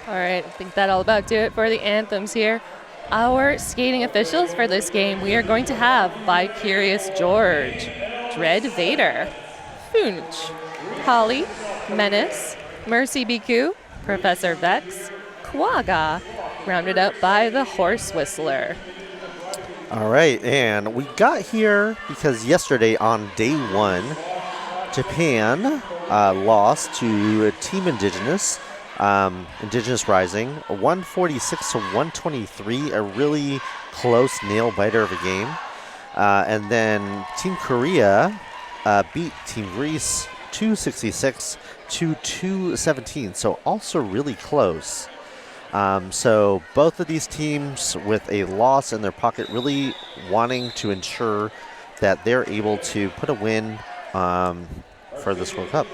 All right, I think that'll about do it for the anthems here. Our skating officials for this game, we are going to have By Curious George, Dread Vader, Funch, Holly, Menace, Mercy Biku, Professor Vex, Quagga, rounded out by the Horse Whistler. All right, and we got here because yesterday on day one, Japan lost to Team Indigenous, Indigenous Rising, 146 to 123, a really close nail-biter of a game. And then Team Korea beat Team Greece 266 to 217, so also really close. So both of these teams with a loss in their pocket really wanting to ensure that they're able to put a win for this World Cup.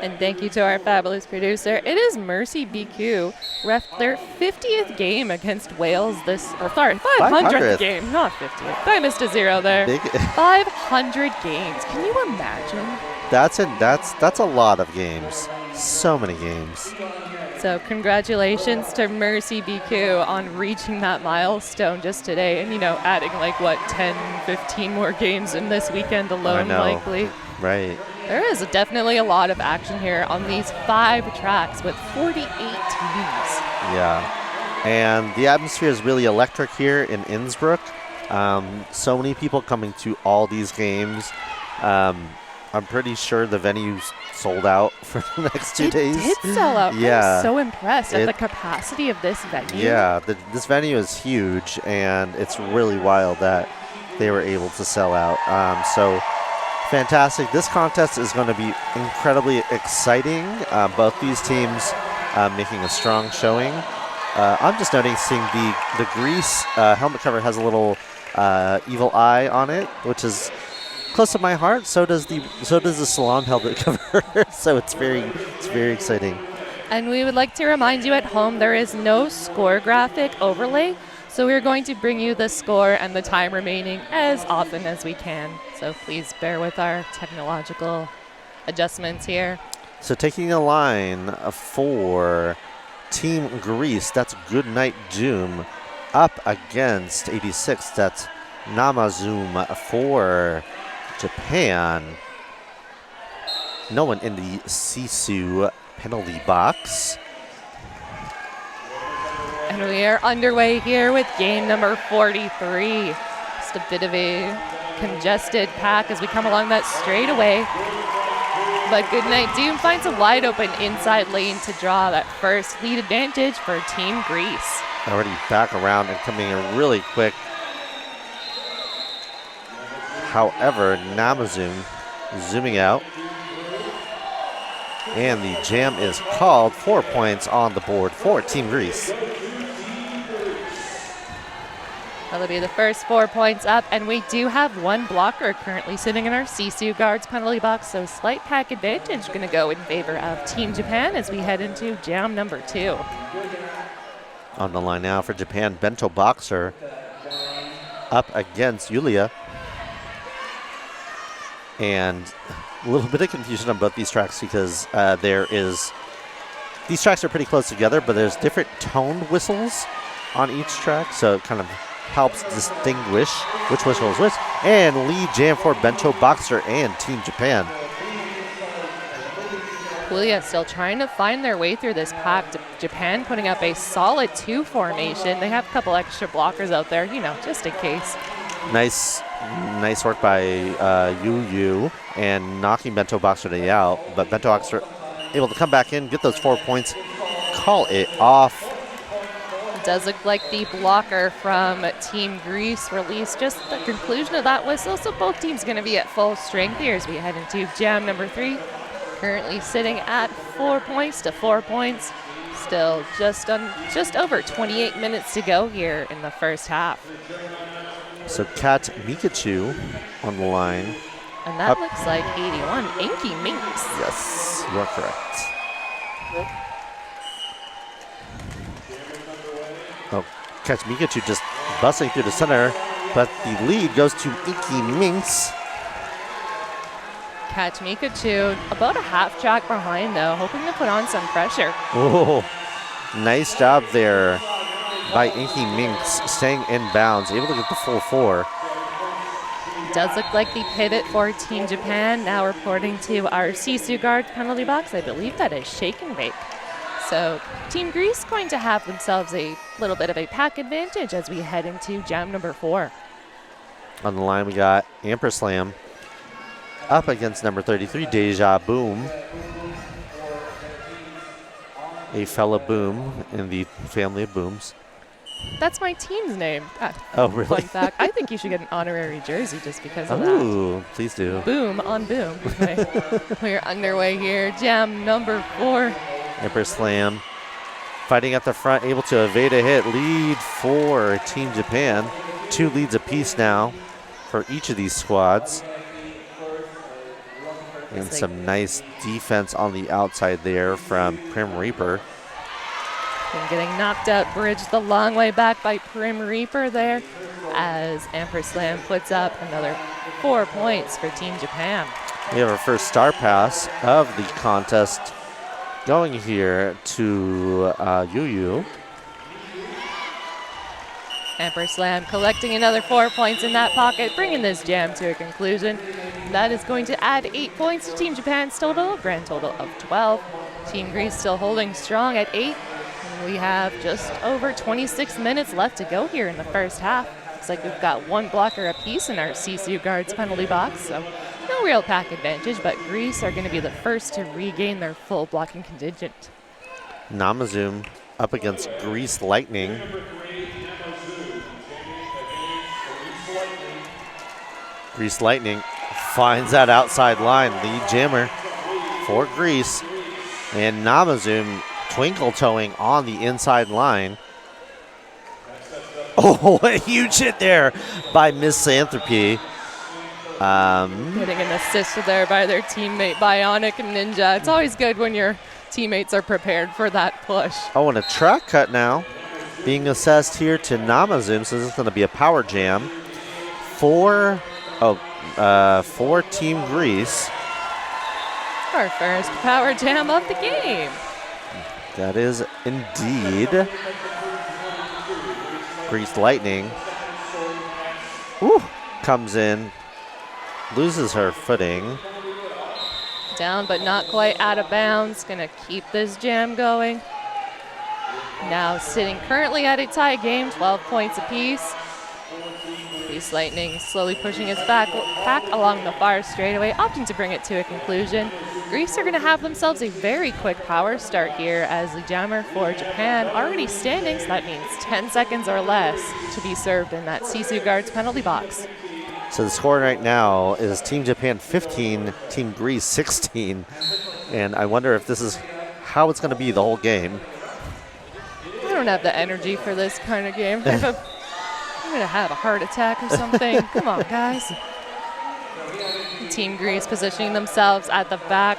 And thank you to our fabulous producer. It is Mercy BQ, ref their 50th game against Wales this, 500th game, not 50th. I missed a zero there. 500 games. Can you imagine? That's a lot of games. So many games. So congratulations to Mercy BQ on reaching that milestone just today. And, adding 10, 15 more games in this weekend alone, likely. Right. There is definitely a lot of action here on these 5 tracks with 48 teams. Yeah. And the atmosphere is really electric here in Innsbruck. So many people coming to all these games. I'm pretty sure the venue's sold out for the next 2 days. It did sell out. Yeah. I'm so impressed at the capacity of this venue. Yeah, this venue is huge, and it's really wild that they were able to sell out. So fantastic. This contest is going to be incredibly exciting. Both these teams making a strong showing. I'm just noticing the Greece helmet cover has a little evil eye on it, which is close to my heart. So does the Salon helmet cover. So it's very exciting. And we would like to remind you at home there is no score graphic overlay. So we're going to bring you the score and the time remaining as often as we can. So please bear with our technological adjustments here. So taking a line for Team Greece, that's Goodnight Doom, up against 86, that's Namazum for Japan. No one in the Sisu penalty box. And we are underway here with game number 43. Just a bit of a congested pack as we come along that straightaway. But Goodnight Doom finds a wide open inside lane to draw that first lead advantage for Team Greece. Already back around and coming in really quick. However, Namazum zooming out. And the jam is called. 4 points on the board for Team Greece. That'll be the first 4 points up, and we do have one blocker currently sitting in our Sisu guards penalty box, so slight pack advantage going to go in favor of Team Japan as we head into jam number 2. On the line now for Japan, Bento Boxer up against Yulia. And a little bit of confusion on both these tracks because these tracks are pretty close together, but there's different toned whistles on each track, so it kind of helps distinguish which whistle is which. And lead jam for Bento Boxer and Team Japan. Julia still trying to find their way through this pack. Japan putting up a solid 2 formation. They have a couple extra blockers out there, just in case. Nice work by Yu and knocking Bento Boxer out, but Bento Boxer able to come back in, get those 4 points, call it off. It does look like the blocker from Team Greece released just the conclusion of that whistle, so both teams going to be at full strength here as we head into jam number 3. Currently sitting at 4 points to 4 points. Still just over 28 minutes to go here in the first half. So Kat Mikachu on the line. And that looks like 81, Inky Minx. Yes, you are correct. Oh, Kat Mikachu just busting through the center, but the lead goes to Inky Minx. Catch Mikachu about a half track behind, though, hoping to put on some pressure. Oh, nice job there by Inky Minx, staying in bounds, able to get the full 4. Does look like the pivot for Team Japan. Now reporting to our Sisu guard penalty box. I believe that is shake and bake. So Team Greece going to have themselves a little bit of a pack advantage as we head into jam number 4. On the line, we got Amperslam up against number 33, Deja Boom. A fella Boom in the family of Booms. That's my team's name. Oh, really? Fun fact. I think you should get an honorary jersey just because of that. Ooh, please do. Boom on Boom. Okay. We're underway here. Jam number 4. Amperslam fighting at the front, able to evade a hit. Lead for Team Japan. 2 leads apiece now for each of these squads. And some nice defense on the outside there from Prim Reaper. And getting knocked out, bridged the long way back by Prim Reaper there as Amperslam puts up another 4 points for Team Japan. We have our first star pass of the contest going here to Yu. Amperslam collecting another 4 points in that pocket, bringing this jam to a conclusion. That is going to add 8 points to Team Japan's total, grand total of 12. Team Greece still holding strong at 8. And we have just over 26 minutes left to go here in the first half. Looks like we've got 1 blocker apiece in our Sisu guards penalty box, so no real pack advantage, but Greece are going to be the first to regain their full blocking contingent. Namazum up against Grease Lightning. Grease Lightning finds that outside line, lead jammer for Greece. And Namazum twinkle toeing on the inside line. Oh, a huge hit there by Misanthropy. Getting an assist there by their teammate Bionic Ninja. It's always good when your teammates are prepared for that push. Oh, and a track cut now being assessed here to Namazum, so this is going to be a power jam for Team Greece. Our first power jam of the game. That is indeed Grease Lightning. Woo, comes in, loses her footing. Down but not quite out of bounds. Gonna keep this jam going. Now sitting currently at a tie game, 12 points apiece. Grease Lightning slowly pushing its back along the far straightaway, opting to bring it to a conclusion. Greece are going to have themselves a very quick power start here as the jammer for Japan already standing, so that means 10 seconds or less to be served in that Sisu guards penalty box. So the score right now is Team Japan 15, Team Greece 16, and I wonder if this is how it's going to be the whole game. I don't have the energy for this kind of game. I'm going to have a heart attack or something. Come on, guys. Team Greece positioning themselves at the back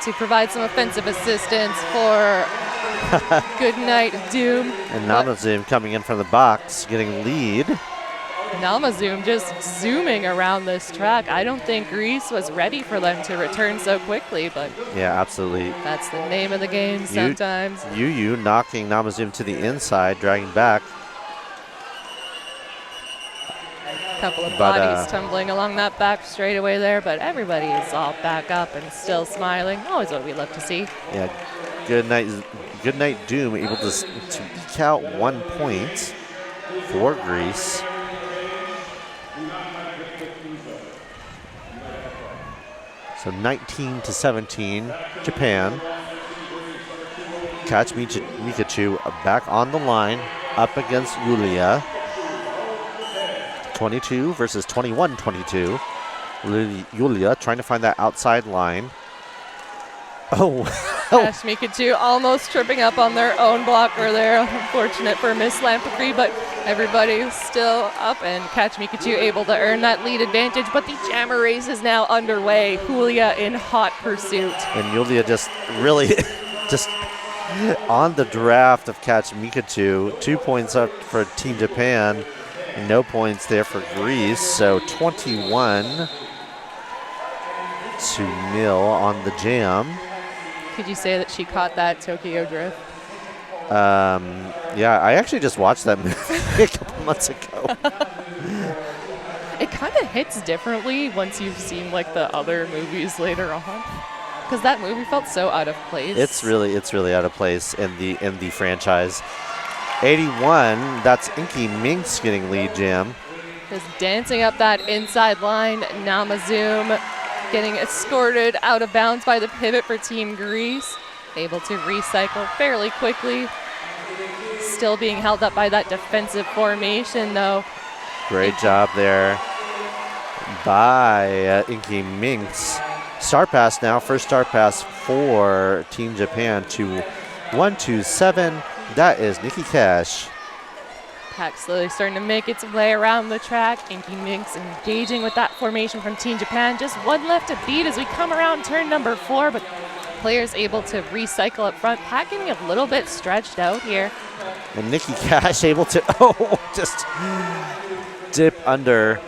to provide some offensive assistance for Goodnight Doom. And Namazum coming in from the box, getting lead. Namazum just zooming around this track. I don't think Greece was ready for them to return so quickly, but yeah, absolutely. That's the name of the game sometimes. Yu knocking Namazum to the inside, dragging back. Couple of bodies tumbling along that back straightaway there, but everybody is all back up and still smiling. Always what we love to see. Yeah, Goodnight Doom able to eke out 1 point for Greece. So 19-17, Japan. Catch Mikachu back on the line, up against Yulia. 22 versus 21-22. Yulia trying to find that outside line. Oh, Catch Mikachu almost tripping up on their own blocker there. Unfortunate for Miss Lampagri, but everybody's still up, and Catch Mikachu able to earn that lead advantage. But the jammer race is now underway. Julia in hot pursuit. And Yulia just really just on the draft of Catch Mikachu. 2 points up for Team Japan. No points there for Greece, so 21 2-0 on the jam. Could you say that she caught that Tokyo Drift? Yeah, I actually just watched that movie a couple months ago. It kind of hits differently once you've seen like the other movies later on, because that movie felt so out of place. It's really out of place in the franchise. 81. That's Inky Minx getting lead jam. Just dancing up that inside line. Namazoom getting escorted out of bounds by the pivot for Team Greece. Able to recycle fairly quickly. Still being held up by that defensive formation, though. Great job there by Inky Minx. Star pass now. First star pass for Team Japan to 127. That is Nikki Cash. Pack slowly starting to make its way around the track. Inky Minx engaging with that formation from Team Japan. Just one left to beat as we come around turn number 4, but players able to recycle up front. Pack getting a little bit stretched out here. And Nikki Cash able to, just dip under.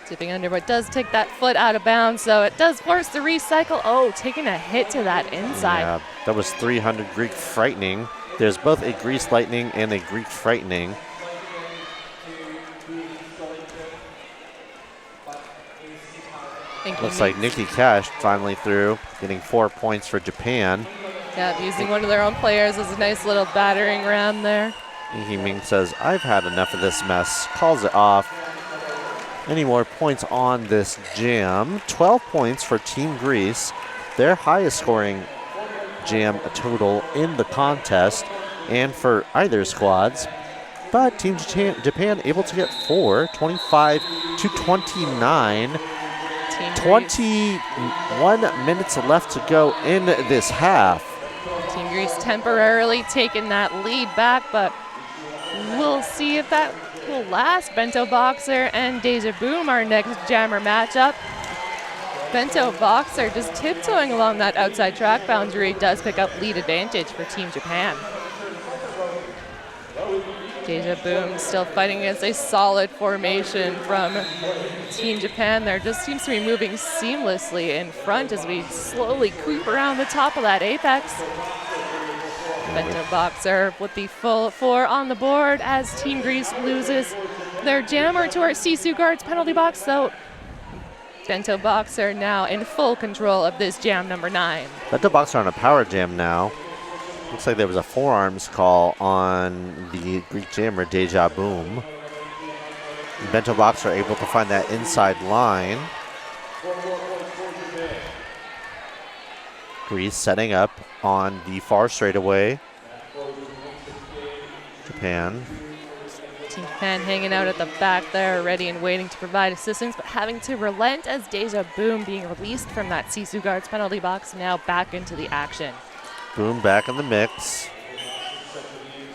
Dipping under, but does take that foot out of bounds, so it does force the recycle. Oh, taking a hit to that inside. Yeah, that was 300 Greek Frightening. There's both a Greece Lightning and a Greek Frightening. Looks like Nikki Cash finally through, getting 4 points for Japan. Yeah, using one of their own players as a nice little battering ram there. Inky Minx says, I've had enough of this mess. Calls it off. Any more points on this jam? 12 points for Team Greece. Their highest scoring jam total in the contest and for either squads. But Team Japan able to get 4, 25 to 29. 21 minutes left to go in this half. Team Greece temporarily taking that lead back, but we'll see if that will last. Bento Boxer and Deja Boom, our next jammer matchup. Bento Boxer just tiptoeing along that outside track boundary does pick up lead advantage for Team Japan. Deja Boom still fighting against a solid formation from Team Japan. There just seems to be moving seamlessly in front as we slowly creep around the top of that apex. Bento Boxer with the full 4 on the board as Team Greece loses their jammer to our Sisu Guards penalty box. So Bento Boxer now in full control of this jam number 9. Bento Boxer on a power jam now. Looks like there was a forearms call on the Greek jammer Deja Boom. Bento Boxer able to find that inside line. Greece setting up on the far straightaway. Japan. Team Japan hanging out at the back there, ready and waiting to provide assistance, but having to relent as Deja Boom being released from that Sisu Guards penalty box, now back into the action. Boom back in the mix.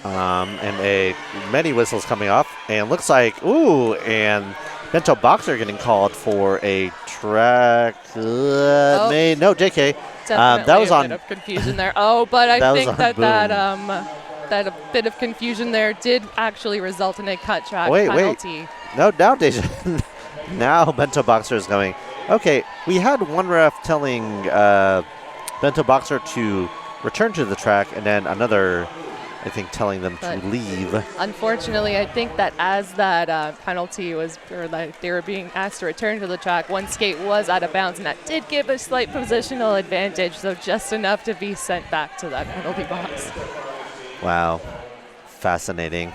And many whistles coming off. And looks like, and Bento Boxer getting called for a track. No, JK. Definitely that was a bit of confusion there. But I think that a bit of confusion there did actually result in a cut track penalty. No, now Deja. Now Bento Boxer is going. Okay, we had one ref telling Bento Boxer to return to the track, and then another, I think, telling them to leave. Unfortunately, I think that as that penalty was, or like they were being asked to return to the track, one skate was out of bounds, and that did give a slight positional advantage, so just enough to be sent back to that penalty box. Wow. Fascinating.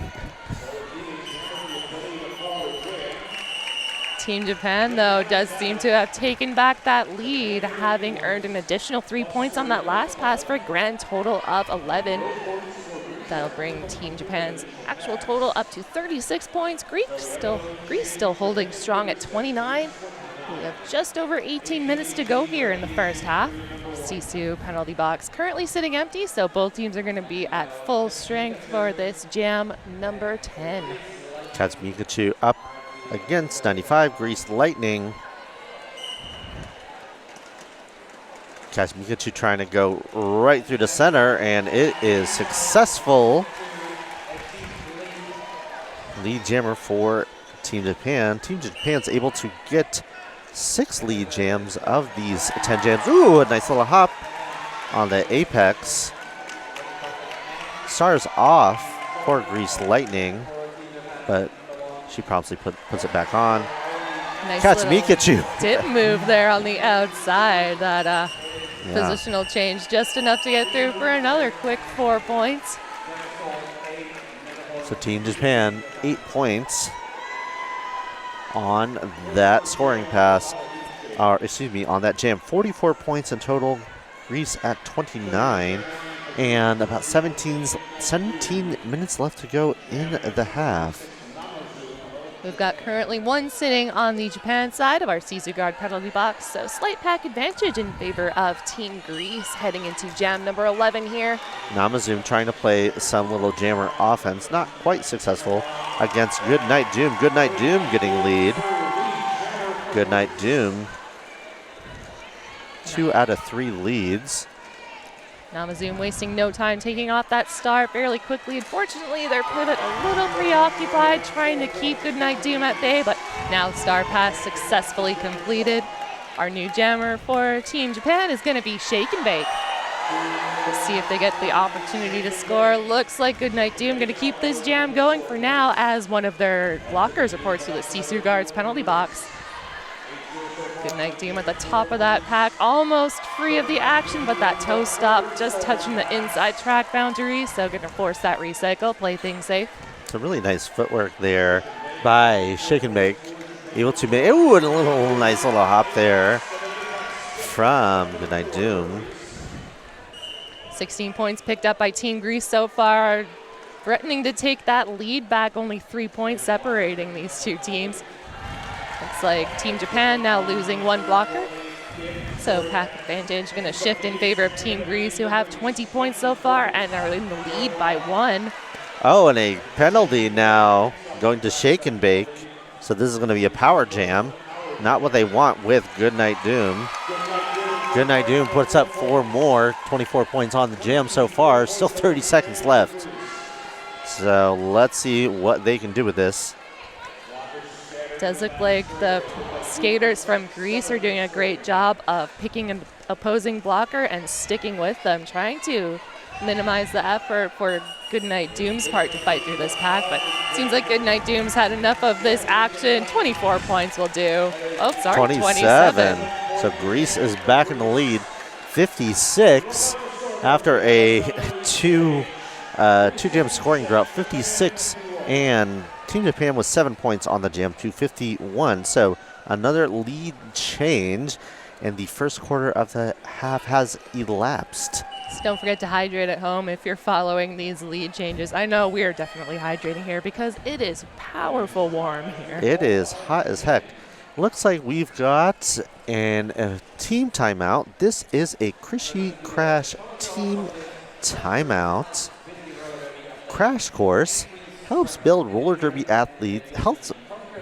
Team Japan, though, does seem to have taken back that lead, having earned an additional 3 points on that last pass for a grand total of 11. That'll bring Team Japan's actual total up to 36 points. Greece still holding strong at 29. We have just over 18 minutes to go here in the first half. Sisu penalty box currently sitting empty, so both teams are going to be at full strength for this jam number 10. Katsumikachu up against 95, Greece Lightning. Katsumikachu trying to go right through the center, and it is successful. Lead jammer for Team Japan. Team Japan's able to get 6 lead jams of these 10 jams. Ooh, a nice little hop on the apex. Stars off for Grease Lightning, but she promptly puts it back on. Nice Catch Mikachu. Dip move there on the outside. That positional change just enough to get through for another quick 4 points. So Team Japan, 8 points on that scoring pass, or excuse me, on that jam. 44 points in total. Greece at 29, and about 17 minutes left to go in the half. We've got currently 1 sitting on the Japan side of our Sisu Guard penalty box, so slight pack advantage in favor of Team Greece heading into jam number 11 here. Namazoom trying to play some little jammer offense, not quite successful against Goodnight Doom. Goodnight Doom getting lead. Goodnight Doom, 2 out of 3 leads. Namazoom wasting no time taking off that star fairly quickly. Unfortunately, their pivot a little preoccupied trying to keep Goodnight Doom at bay, but now star pass successfully completed. Our new jammer for Team Japan is going to be Shake and Bake. We'll see if they get the opportunity to score. Looks like Goodnight Doom going to keep this jam going for now as one of their blockers reports to the Sisu Guards penalty box. Goodnight Doom at the top of that pack, almost free of the action, but that toe stop just touching the inside track boundary, so going to force that recycle, play things safe. Some really nice footwork there by Shake and Bake. Able to make, ooh, and a nice little hop there from Goodnight Doom. 16 points picked up by Team Greece so far, threatening to take that lead back, only 3 points separating these two teams. Looks like Team Japan now losing 1 blocker. So pack advantage going to shift in favor of Team Greece, who have 20 points so far and are in the lead by 1. Oh, and a penalty now going to Shake and Bake. So this is going to be a power jam. Not what they want with Goodnight Doom. Goodnight Doom puts up 4 more, 24 points on the jam so far. Still 30 seconds left. So let's see what they can do with this. Does look like the skaters from Greece are doing a great job of picking an opposing blocker and sticking with them, trying to minimize the effort for Goodnight Doom's part to fight through this pack, but it seems like Goodnight Doom's had enough of this action. 24 points will do. Oh, sorry, 27. So Greece is back in the lead, 56 after a two jam scoring drought, 56, and Team Japan was 7 points on the jam to 51. So another lead change, and the first quarter of the half has elapsed. So don't forget to hydrate at home if you're following these lead changes. I know we are definitely hydrating here because it is powerful warm here. It is hot as heck. Looks like we've got a team timeout. This is a Krishy Crash team timeout. Crash Course helps build roller derby athletes, helps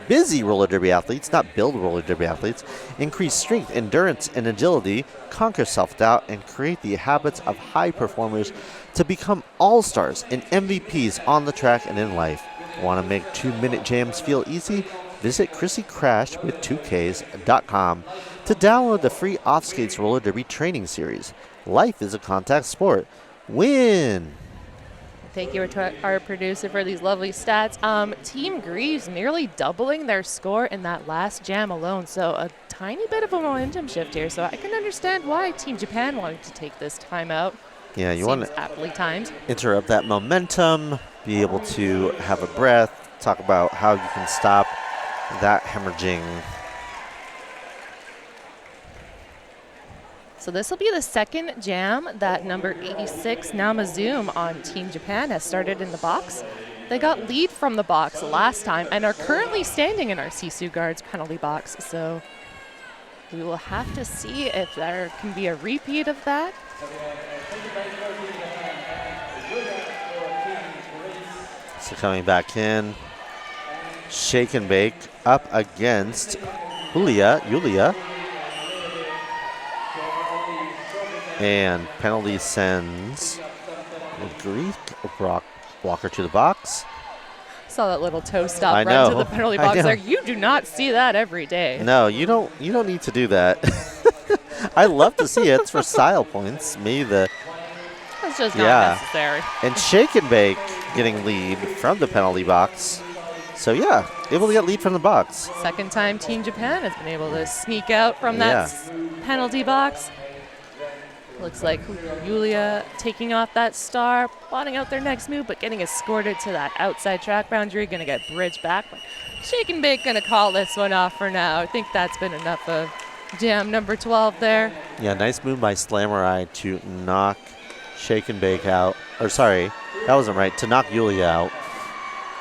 busy roller derby athletes, not build roller derby athletes, increase strength, endurance, and agility, conquer self-doubt, and create the habits of high performers to become all-stars and MVPs on the track and in life. Want to make 2-minute jams feel easy? Visit ChrissyCrashWith2Ks.com to download the free Off Skates Roller Derby training series. Life is a contact sport. Win! Thank you to our producer for these lovely stats. Team Greece nearly doubling their score in that last jam alone, so a tiny bit of a momentum shift here. So I can understand why Team Japan wanted to take this timeout. Yeah, you want to aptly timed. Interrupt that momentum, be able to have a breath, talk about how you can stop that hemorrhaging. So this will be the second jam that number 86, Namazoom on Team Japan, has started in the box. They got lead from the box last time and are currently standing in our Sisu Guards penalty box. So we will have to see if there can be a repeat of that. So coming back in, Shake and Bake up against Yulia. And penalty sends a Greek blocker to the box. Saw that little toe stop I run to know. the penalty I box know. there. You do not see that every day. No, you don't need to do that. I love to see it. It's for style points. Maybe the That's just not necessary. And Shake and Bake getting lead from the penalty box. So yeah, able to get lead from the box. Second time Team Japan has been able to sneak out from that penalty box. Looks like Yulia taking off that star, plotting out their next move, but getting escorted to that outside track boundary. Going to get bridged back. But Shake and Bake going to call this one off for now. I think that's been enough of jam number 12 there. Yeah, nice move by Slammerai to knock Shake and Bake out. Or sorry, that wasn't right. To knock Yulia out.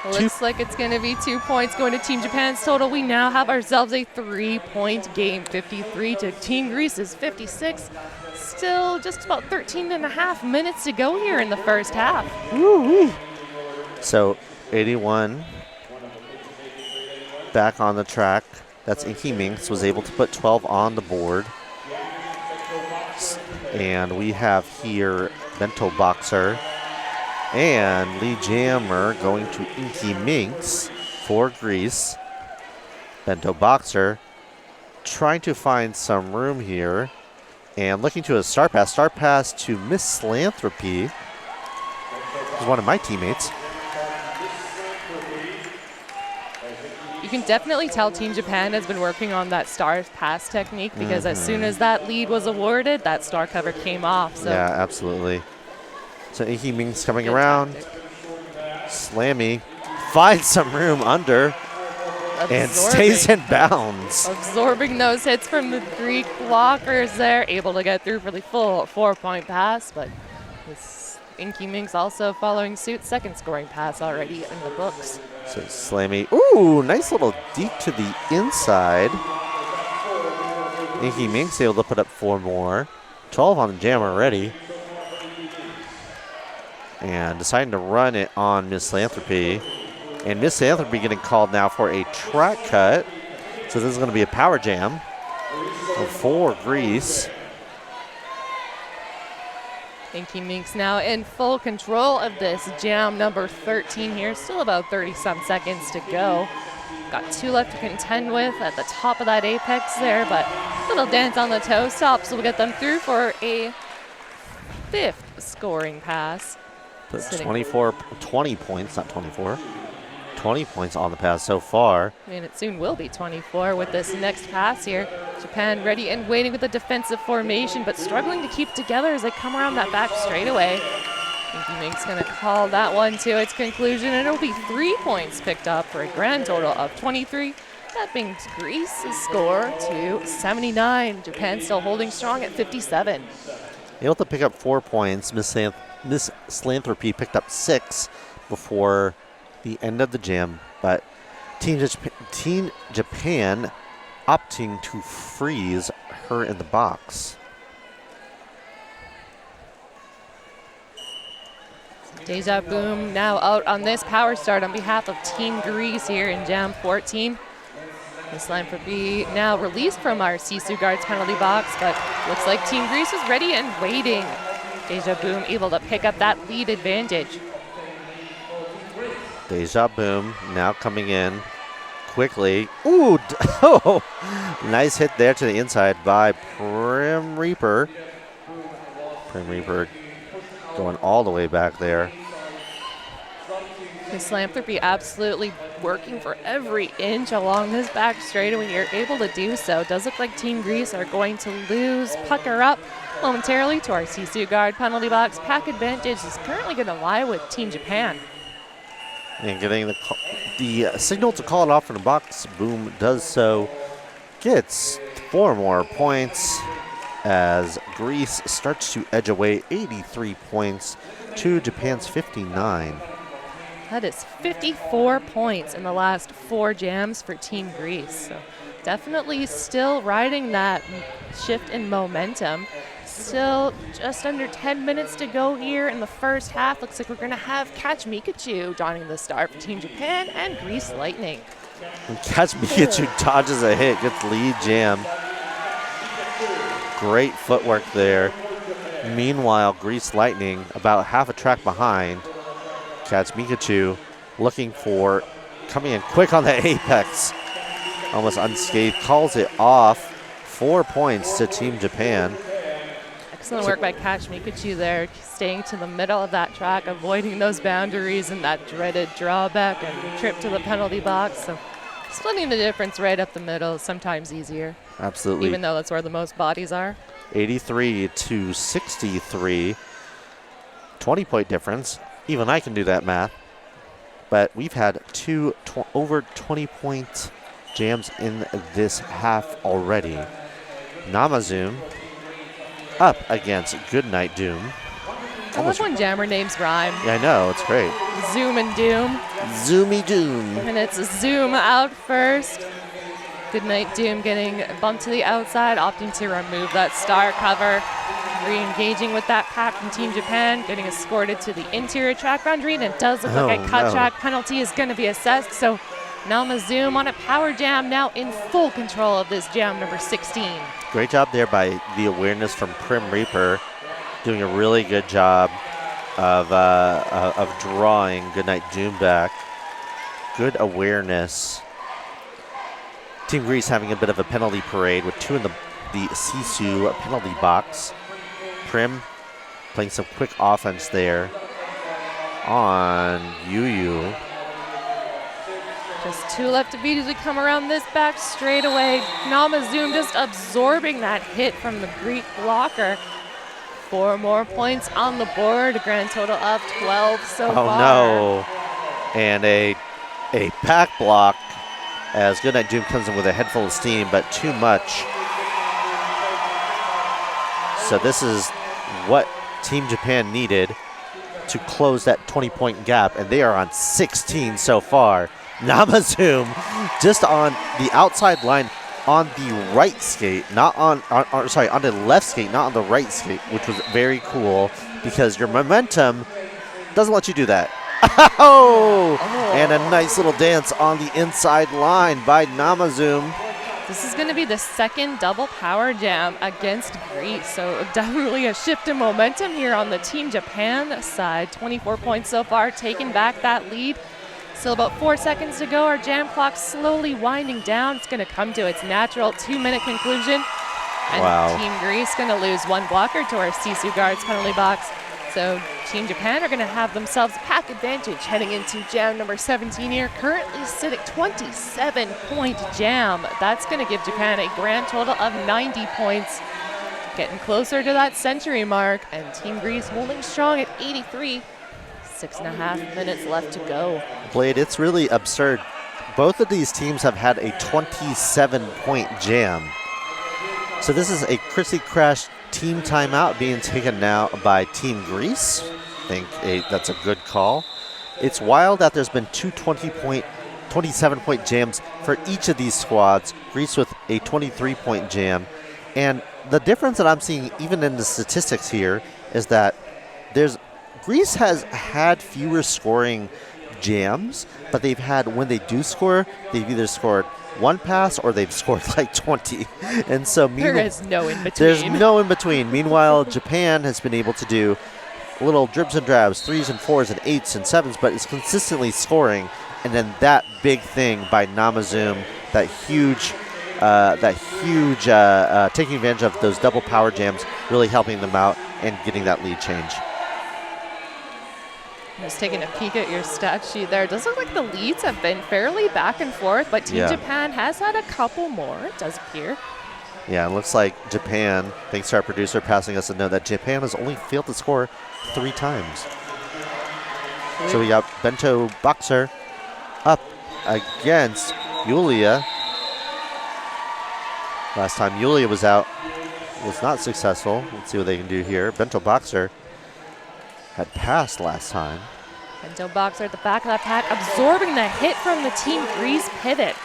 Looks like it's going to be 2 points going to Team Japan's total. We now have ourselves a 3-point game, 53 to Team Greece's 56. Still just about 13 and a half minutes to go here in the first half. Woo-wee. So 81 back on the track. That's Inky Minx, was able to put 12 on the board. And we have here Bento Boxer and Lee Jammer going to Inky Minx for Greece. Bento Boxer trying to find some room here and looking to a star pass to Miss Philanthropy, who's one of my teammates. You can definitely tell Team Japan has been working on that star pass technique because as soon as that lead was awarded, that star cover came off. So yeah, absolutely. So Inky Minx coming around. tactic. Slammy finds some room under and stays in bounds. Absorbing those hits from the Greek blockers there. Able to get through for the full 4-point pass, but this Inky Minx also following suit. Second scoring pass already in the books. So Slammy, ooh, nice little deke to the inside. Inky Minx able to put up 4 more. 12 on the jam already. And deciding to run it on Miss Philanthropy. And Miss Philanthropy getting called now for a track cut. So this is going to be a power jam for Greece. Inky Minx now in full control of this jam number 13 here. Still about 30-some seconds to go. Got 2 left to contend with at the top of that apex there, but little dance on the toe stops will get them through for a 5th scoring pass. Put 20 points, not 24. 20 points on the pass so far. And it soon will be 24 with this next pass here. Japan ready and waiting with a defensive formation, but struggling to keep together as they come around that back straightaway. Inky Minx going to call that one to its conclusion, and it'll be 3 points picked up for a grand total of 23. That brings Greece's score to 79. Japan still holding strong at 57. Able to pick up 4 points. Miss Philanthropy picked up 6 before the end of the jam, but Team Japan opting to freeze her in the box. Deja Boom now out on this power start on behalf of Team Greece here in Jam 14. This line for B now released from our Sisu Guards penalty box, but looks like Team Greece is ready and waiting. Deja Boom able to pick up that lead advantage. Deja Boom now coming in quickly. Ooh, oh, nice hit there to the inside by Prim Reaper. Prim Reaper going all the way back there. Miss Philanthropy absolutely working for every inch along this back straightaway. You're able to do so. Does look like Team Greece are going to lose pucker up momentarily to our Sisu Guard penalty box. Pack advantage is currently going to lie with Team Japan. And getting the signal to call it off from the box. Boom does so. Gets 4 more points as Greece starts to edge away 83 points to Japan's 59. That is 54 points in the last 4 jams for Team Greece. So definitely still riding that shift in momentum. Still just under 10 minutes to go here in the first half. Looks like we're going to have Catch Mikachu donning the star for Team Japan and Greece Lightning. And Catch Mikachu dodges a hit, gets lead jam. Great footwork there. Meanwhile, Greece Lightning about half a track behind. Catch Mikachu looking for coming in quick on the apex. Almost unscathed, calls it off. 4 points to Team Japan. Excellent work by Catch Mikachu there, staying to the middle of that track, avoiding those boundaries and that dreaded drawback and trip to the penalty box. So splitting the difference right up the middle is sometimes easier. Absolutely. Even though that's where the most bodies are. 83 to 63. 20-point difference. Even I can do that math. But we've had two over 20-point jams in this half already. Namazoom up against Goodnight Doom. I love when jammer names rhyme. Yeah, I know. It's great. Zoom and Doom. Zoomy Doom. And it's Zoom out first. Goodnight Doom getting bumped to the outside, opting to remove that star cover. Re-engaging with that pack from Team Japan, getting escorted to the interior track boundary, and it does look like a cut track penalty is going to be assessed. So Namazoom on a power jam, now in full control of this jam number 16. Great job there by the awareness from Prim Reaper, doing a really good job of drawing Goodnight Doom back. Good awareness. Team Greece having a bit of a penalty parade with 2 in the Sisu penalty box. Prim playing some quick offense there on Yu. Just 2 left to beat as we come around this back straight away. Namazoom just absorbing that hit from the Greek blocker. 4 more points on the board, a grand total of 12 so far. Oh no, and a back block as Goodnight Doom comes in with a head full of steam, but too much. So this is what Team Japan needed to close that 20-point gap, and they are on 16 so far. Namazoom just on the outside line on the right skate, not on the left skate, not on the right skate, which was very cool because your momentum doesn't let you do that. Oh! And a nice little dance on the inside line by Namazoom. This is going to be the second double power jam against Greece, so definitely a shift in momentum here on the Team Japan side. 24 points so far, taking back that lead. Still about 4 seconds to go. Our jam clock slowly winding down. It's going to come to its natural 2-minute conclusion. And Team Greece going to lose 1 blocker to our Sisu guards penalty box. So Team Japan are going to have themselves a pack advantage heading into jam number 17 here. Currently sit at 27-point jam. That's going to give Japan a grand total of 90 points. Getting closer to that century mark. And Team Greece holding strong at 83. 6.5 minutes left to go. Blade, it's really absurd. Both of these teams have had a 27-point jam. So this is a Chrissy Crash team timeout being taken now by Team Greece. I think that's a good call. It's wild that there's been 2 27-point jams for each of these squads. Greece with a 23-point jam. And the difference that I'm seeing even in the statistics here is that Greece has had fewer scoring jams, but they've had, when they do score, they've either scored 1 pass or they've scored like 20. And so there is no in between. There's no in between. Meanwhile, Japan has been able to do little dribs and drabs, 3s and 4s and 8s and 7s, but it's consistently scoring. And then that big thing by Namazoom, that huge taking advantage of those double power jams, really helping them out and getting that lead change. Just taking a peek at your stat sheet there. It does look like the leads have been fairly back and forth, but Team Japan has had a couple more, it does appear. Yeah, it looks like Japan, thanks to our producer passing us a note, that Japan has only failed to score 3 times. So we got Bento Boxer up against Yulia. Last time Yulia was out, was not successful. Let's see what they can do here. Bento Boxer had passed last time. Bento Boxer at the back of that pack, absorbing the hit from the Team Greece pivot.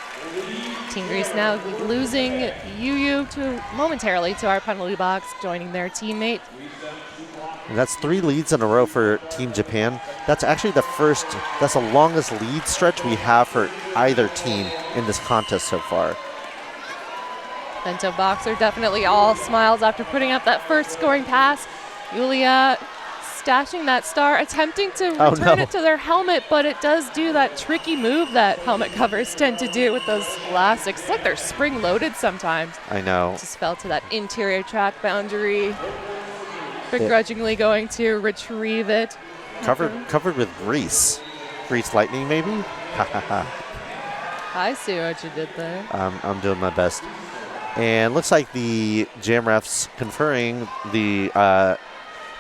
Team Greece now losing Yu momentarily to our penalty box, joining their teammate. And that's 3 leads in a row for Team Japan. That's actually that's the longest lead stretch we have for either team in this contest so far. Bento Boxer definitely all smiles after putting up that first scoring pass. Yulia stashing that star, attempting to return it to their helmet, but it does do that tricky move that helmet covers tend to do with those elastics. It's like they're spring-loaded sometimes. I know. Just fell to that interior track boundary. Begrudgingly going to retrieve it. Covered with grease. Grease lightning, maybe? I see what you did there. I'm doing my best. And looks like the jam refs conferring, the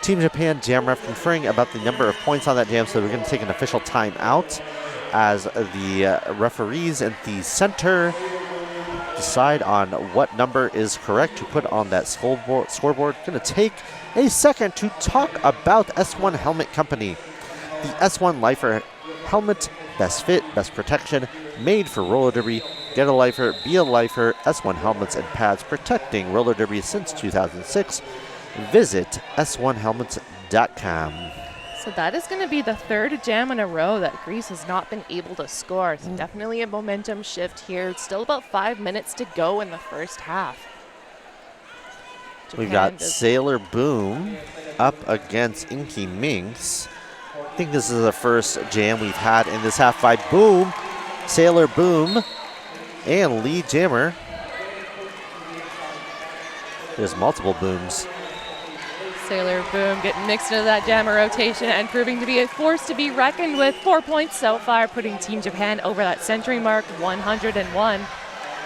Team Japan jam ref conferring about the number of points on that jam, so we're going to take an official timeout as the referees at the center decide on what number is correct to put on that scoreboard. Going to take a second to talk about S1 Helmet Company. The S1 Lifer helmet, best fit, best protection, made for roller derby. Get a lifer, be a lifer. S1 helmets and pads protecting roller derby since 2006. Visit s1helmets.com. So that is going to be the third jam in a row that Greece has not been able to score. So definitely a momentum shift here. It's still about 5 minutes to go in the first half. We've got Sailor Boom up against Inky Minx. I think this is the first jam we've had in this half by Boom, Sailor Boom, and Lee Jammer. There's multiple booms. Sailor Boom getting mixed into that jammer rotation and proving to be a force to be reckoned with. 4 points so far, putting Team Japan over that century mark, 101.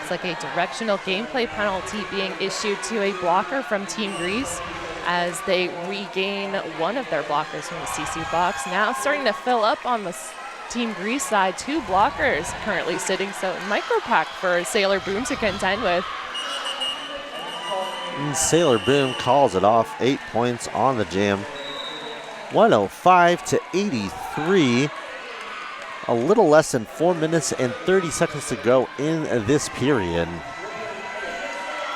It's like a directional gameplay penalty being issued to a blocker from Team Greece as they regain one of their blockers from the CC box. Now starting to fill up on the Team Greece side. 2 blockers currently sitting, so micro pack for Sailor Boom to contend with. And Sailor Boom calls it off. 8 points on the jam. 105 to 83. A little less than 4 minutes and 30 seconds to go in this period.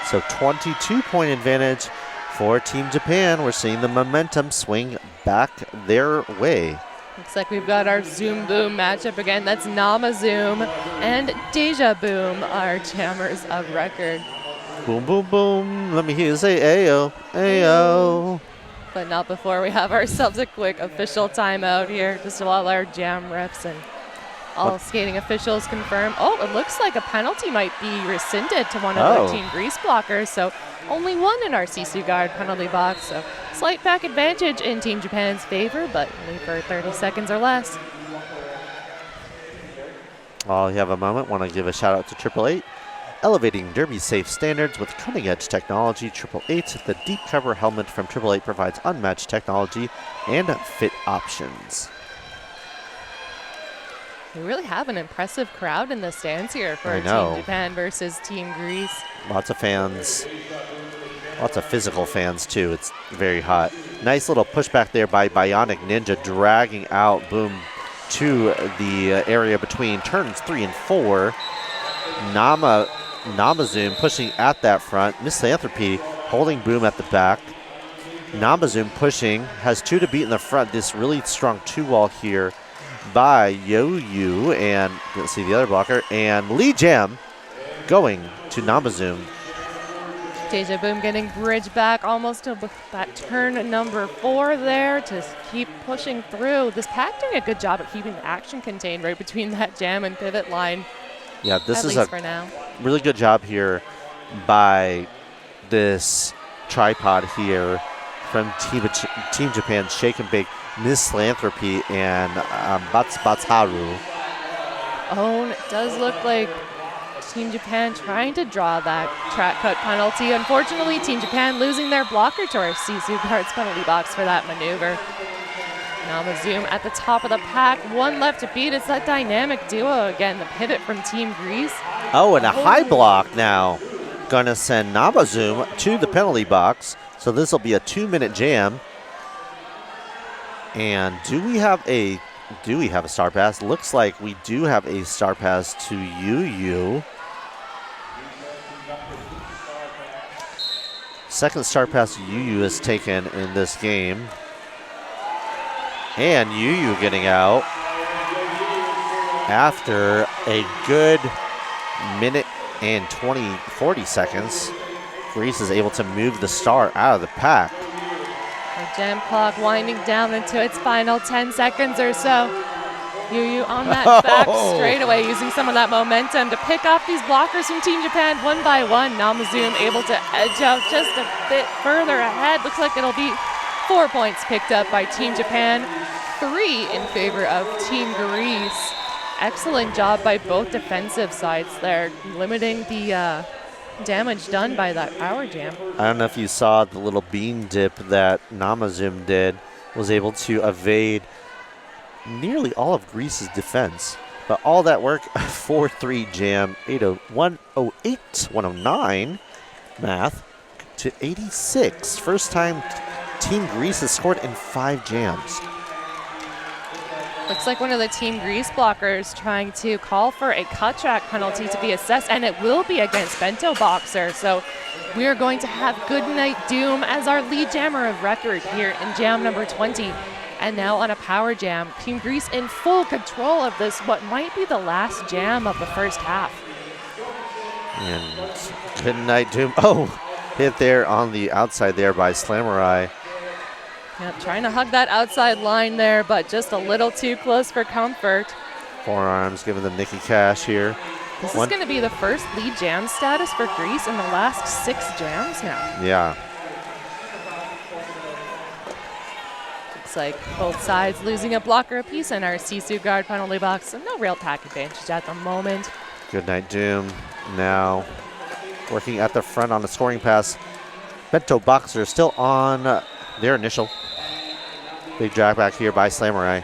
So 22-point advantage for Team Japan. We're seeing the momentum swing back their way. Looks like we've got our Zoom Boom matchup again. That's Nama Zoom and Deja Boom, our jammers of record. Boom, boom, boom. Let me hear you say ayo, ayo. But not before we have ourselves a quick official timeout here. Just while our jam refs and all skating officials confirm. Oh, it looks like a penalty might be rescinded to one of the Team Greece blockers. So only one in our CC guard penalty box. So slight back advantage in Team Japan's favor, but only for 30 seconds or less. While you have a moment, want to give a shout out to 888. Elevating derby safe standards with cutting edge technology. 888, the deep cover helmet from 888 provides unmatched technology and fit options. We really have an impressive crowd in the stands here for Team Japan versus Team Greece. Lots of fans. Lots of physical fans, too. It's very hot. Nice little pushback there by Bionic Ninja, dragging out Boom to the area between turns 3 and 4. Namazoom pushing at that front. Misanthropy holding Boom at the back. Namazoom pushing. Has 2 to beat in the front. This really strong 2-wall here by Yo-Yu, and let's see the other blocker, and Lee Jam going to Namazoom. Deja Boom getting bridge back almost to that turn number 4 there to keep pushing through. This pack doing a good job at keeping the action contained right between that jam and pivot line. Yeah, this is a for now. Really good job here by this tripod here from Team Japan, Shake and Bake, Misanthropy, and Batsuharu. Oh, it does look like Team Japan trying to draw that track cut penalty. Unfortunately, Team Japan losing their blocker to our CC guards penalty box for that maneuver. Namazoom at the top of the pack. 1 left to beat. It's that dynamic duo again, the pivot from Team Greece. Oh, and a high block now. Gonna send Namazoom to the penalty box. So this will be a 2-minute jam. And do we have a star pass? Looks like we do have a star pass to Yu. Second star pass Yu is taken in this game. And Yu getting out after a good minute and 40 seconds. Greece is able to move the star out of the pack. Jam clock winding down into its final 10 seconds or so. Yu on that back straightaway, using some of that momentum to pick off these blockers from Team Japan one by one. Namazoom able to edge out just a bit further ahead. Looks like it'll be 4 points picked up by Team Japan, 3 in favor of Team Greece. Excellent job by both defensive sides there, limiting the damage done by that power jam. I don't know if you saw the little bean dip that Namazoom did, was able to evade nearly all of Greece's defense. But all that work, 4-3 jam, 108, 109 math to 86. First time Team Greece has scored in 5 jams. Looks like one of the Team Greece blockers trying to call for a cut track penalty to be assessed, and it will be against Bento Boxer. So we are going to have Goodnight Doom as our lead jammer of record here in jam number 20. And now on a power jam, Team Greece in full control of this, what might be the last jam of the first half. And Goodnight Doom, hit there on the outside there by Slamurai. Yep, trying to hug that outside line there, but just a little too close for comfort. Forearms giving the Nikki Cash here. This is going to be the first lead jam status for Greece in the last 6 jams now. Yeah. Looks like both sides losing a blocker apiece in our Sisu guard penalty box, so no real attack advantage at the moment. Goodnight Doom now working at the front on the scoring pass. Bento Boxer still on their initial. Big drag back here by Slamurai.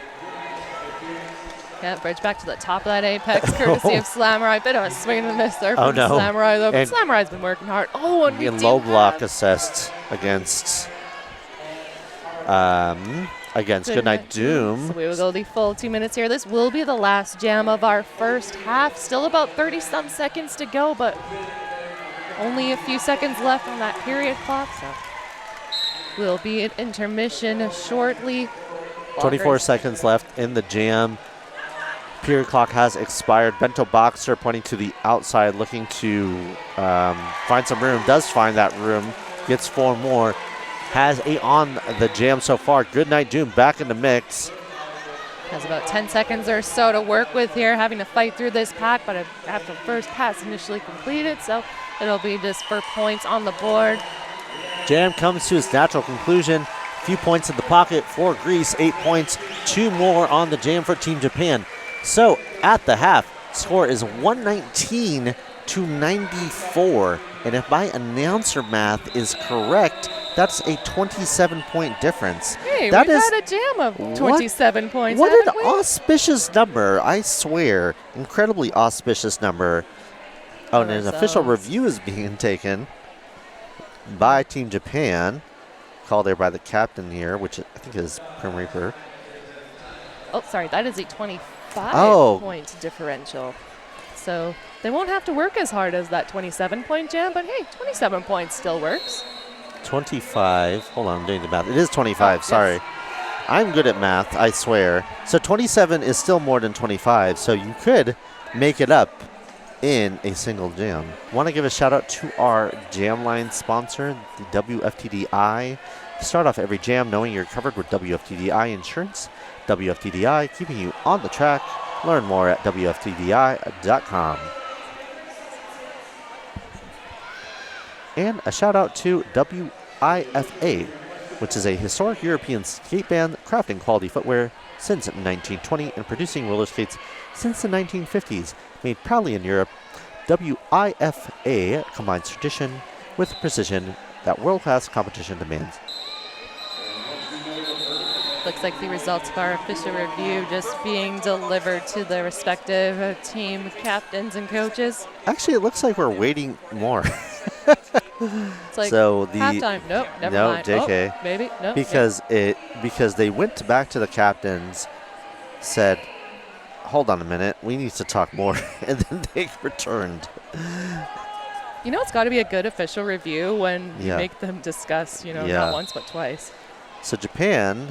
Yeah, bridge back to the top of that apex, courtesy of Slamurai. Bit of a swing and a miss there from no. Slamurai, though. But And Slamurai's been working hard. Oh, and we do low block have assist against Goodnight Doom. So we will go the full 2 minutes here. This will be the last jam of our first half. Still about 30-some seconds to go, but only a few seconds left on that period clock. So we'll be at intermission shortly. 24 seconds left in the jam. Period clock has expired. Bento Boxer pointing to the outside, looking to find some room. Does find that room. Gets 4 more. Has 8 on the jam so far. Goodnight Doom back in the mix. Has about 10 seconds or so to work with here, having to fight through this pack, but after the first pass initially completed, so it'll be just for points on the board. Jam comes to its natural conclusion. Few points in the pocket for Greece, 8 points, 2 more on the jam for Team Japan. So at the half, score is 119 to 94. And if my announcer math is correct, that's a 27-point difference. Hey, that we've is had a jam of 27 points. What an haven't we? auspicious number, I swear. Incredibly auspicious number. Oh, and an official review is being taken by Team Japan. Called there by the captain here, which I think is Prim Reaper. Oh, sorry, that is a 25-point differential. So they won't have to work as hard as that 27-point jam, but hey, 27 points still works. 25. Hold on, I'm doing the math. It is 25, oh, sorry. Yes. I'm good at math, I swear. So 27 is still more than 25, so you could make it up in a single jam. Want to give a shout out to our jam line sponsor, the WFTDI. Start off every jam knowing you're covered with WFTDI insurance. WFTDI, keeping you on the track. Learn more at WFTDI.com. And a shout out to WIFA, which is a historic European skate band crafting quality footwear since 1920 and producing roller skates since the 1950s. Made proudly in Europe, WIFA combines tradition with precision that world-class competition demands. Looks like the results of our official review just being delivered to the respective team captains and coaches. Actually, it looks like we're waiting more. It's like so the halftime. Nope, never mind. JK. Oh, maybe no. Because they went back to the captains, said, "Hold on a minute, we need to talk more," and then they returned. You know, it's got to be a good official review when you make them discuss. Not once but twice. So Japan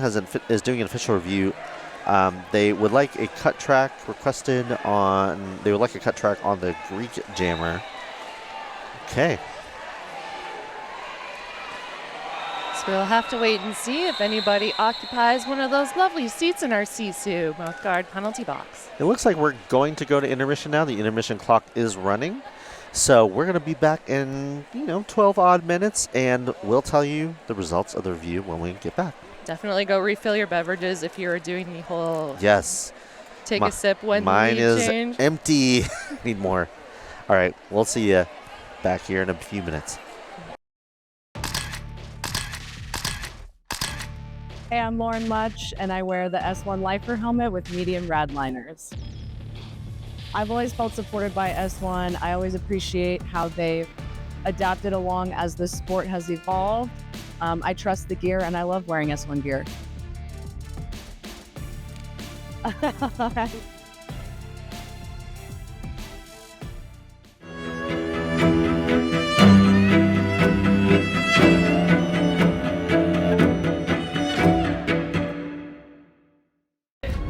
is doing an official review. They would like a cut track requested on. They would like a cut track on the Greek jammer. Okay. So we'll have to wait and see if anybody occupies one of those lovely seats in our Sisu mouthguard penalty box. It looks like we're going to go to intermission now. The intermission clock is running. So we're going to be back in, 12 odd minutes, and we'll tell you the results of the review when we get back. Definitely go refill your beverages if you're doing the whole Yes. take a sip when mine the is change. empty. Need more. All right, we'll see you back here in a few minutes. Hey, I'm Lauren Much, and I wear the S1 Lifer helmet with medium rad liners. I've always felt supported by S1. I always appreciate how they've adapted along as the sport has evolved. I trust the gear, and I love wearing S1 gear.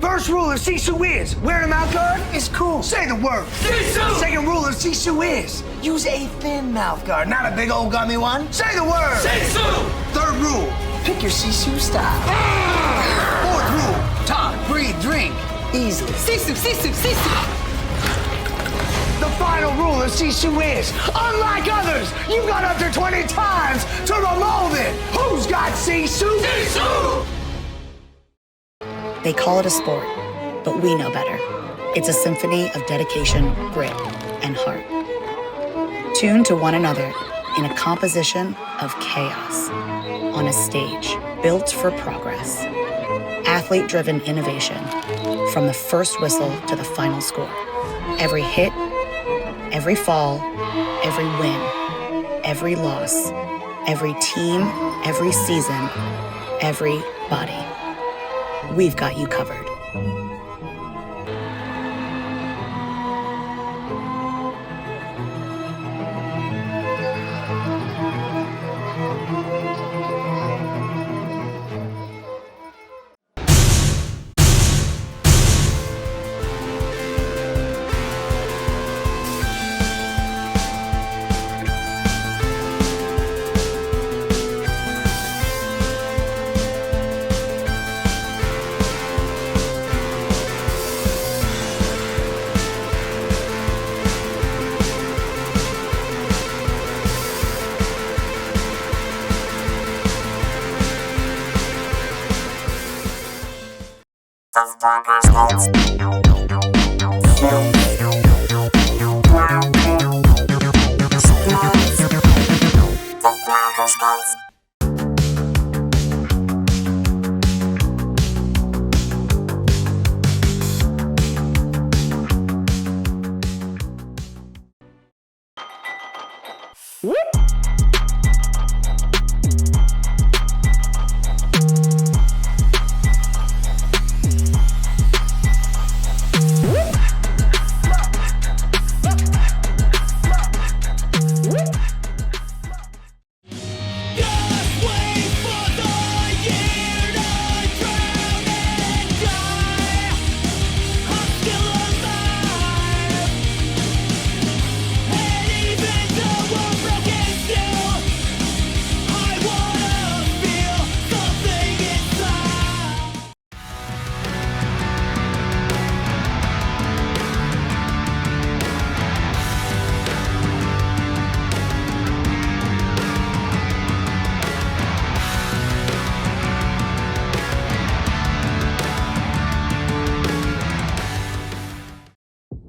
First rule of Sisu is, wearing a mouth guard is cool. Say the word. Sisu! Second rule of Sisu is, use a thin mouth guard, not a big old gummy one. Say the word. Sisu! Third rule, pick your Sisu style. Fourth rule, talk, breathe, drink, easily. Sisu, Sisu, Sisu! The final rule of Sisu is, unlike others, you've got up to 20 times to remove it. Who's got Sisu? Sisu! They call it a sport, but we know better. It's a symphony of dedication, grit, and heart. Tuned to one another in a composition of chaos on a stage built for progress. Athlete-driven innovation from the first whistle to the final score. Every hit, every fall, every win, every loss, every team, every season, everybody. We've got you covered.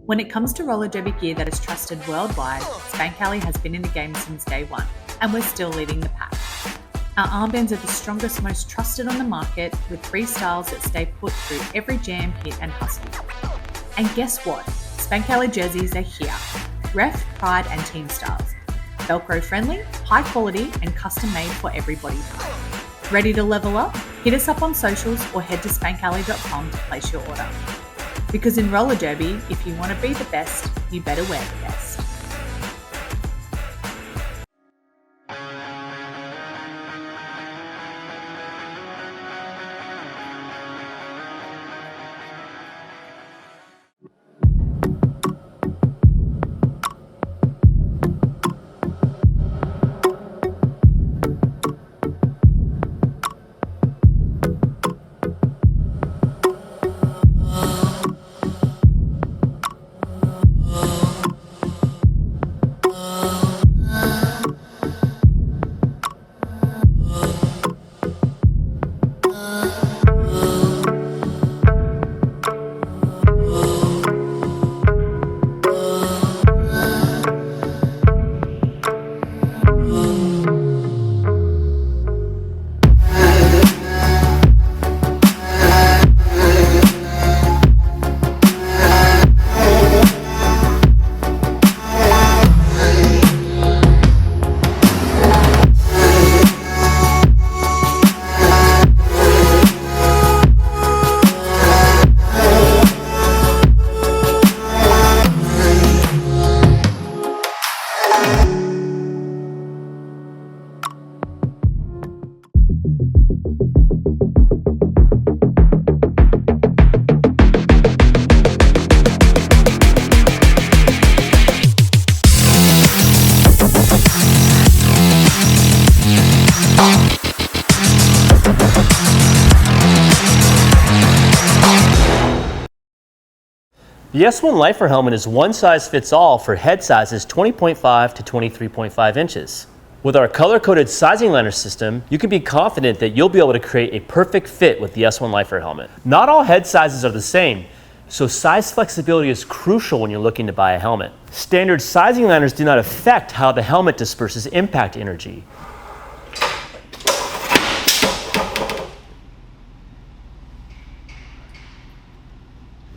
When it comes to roller derby gear that is trusted worldwide, Spank Alley has been in the game since day one, and we're still leading the pack. Our armbands are the strongest, most trusted on the market, with 3 styles that stay put through every jam, hit and hustle. And guess what? Spank Alley jerseys are here. Ref, Pride and Team styles. Velcro friendly, high quality and custom made for every body type. Ready to level up? Hit us up on socials or head to spankalley.com to place your order. Because in roller derby, if you want to be the best, you better wear the best. The S1 Lifer helmet is one size fits all for head sizes 20.5 to 23.5 inches. With our color-coded sizing liner system, you can be confident that you'll be able to create a perfect fit with the S1 Lifer helmet. Not all head sizes are the same, so size flexibility is crucial when you're looking to buy a helmet. Standard sizing liners do not affect how the helmet disperses impact energy.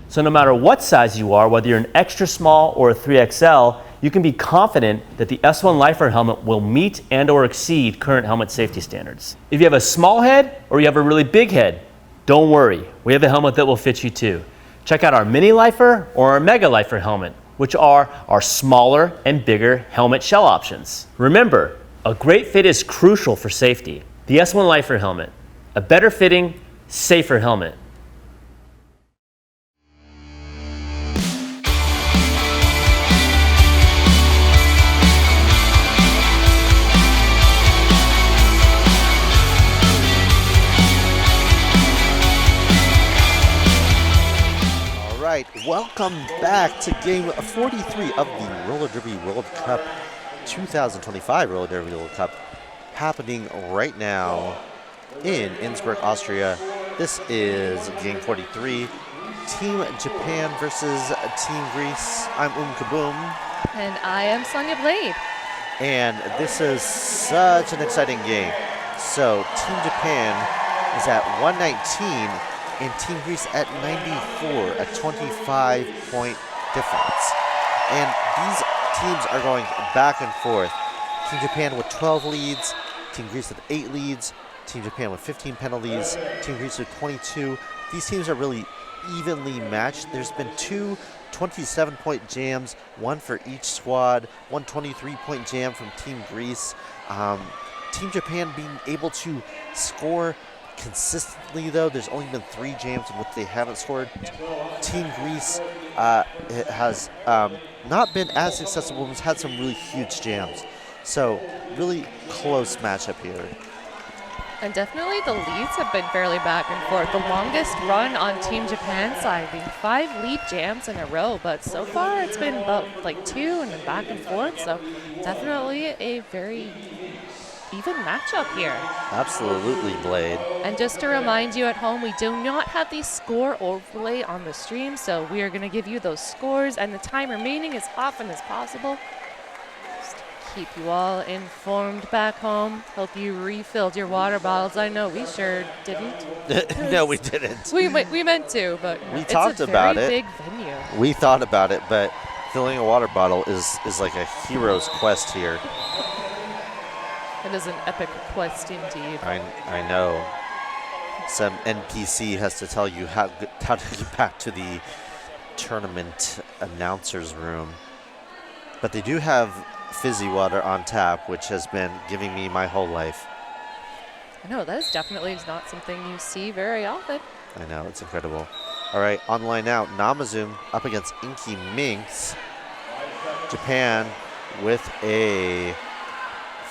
So no matter what size you are, whether you're an extra small or a 3XL, you can be confident that the S1 Lifer helmet will meet and or exceed current helmet safety standards. If you have a small head or you have a really big head, don't worry, we have a helmet that will fit you too. Check out our Mini Lifer or our Mega Lifer helmet, which are our smaller and bigger helmet shell options. Remember, a great fit is crucial for safety. The S1 Lifer helmet, a better fitting, safer helmet. Welcome back to game 43 of the Roller Derby World Cup 2025 Roller Derby World Cup, happening right now in Innsbruck, Austria. This is game 43, Team Japan versus Team Greece. I'm Kaboom. And I am Sonia Blade. And this is such an exciting game. So Team Japan is at 119 and Team Greece at 94, a 25-point difference. And these teams are going back and forth. Team Japan with 12 leads, Team Greece with 8 leads, Team Japan with 15 penalties, Team Greece with 22. These teams are really evenly matched. There's been 2 27-point jams, one for each squad, one 23-point jam from Team Greece. Team Japan being able to score consistently, though. There's only been 3 jams in which they haven't scored. Team Greece has not been as successful, but has had some really huge jams. So really close matchup here. And definitely the leads have been fairly back and forth. The longest run on Team Japan's side being 5 lead jams in a row, but so far it's been about like 2 and then back and forth. So definitely a very even matchup here. Absolutely, Blade. And just to remind you at home, we do not have the score overlay on the stream, so we are going to give you those scores and the time remaining as often as possible. Just to keep you all informed back home. Hope you refilled your water bottles. I know we sure didn't. No, we didn't. We meant to, but we talked about it. It's a very big venue. We thought about it, but filling a water bottle is like a hero's quest here. It is an epic quest indeed. I know. Some NPC has to tell you how to get back to the tournament announcer's room. But they do have fizzy water on tap, which has been giving me my whole life. I know, that is definitely not something you see very often. I know, it's incredible. All right, online now, Namazum up against Inky Minx. Japan with a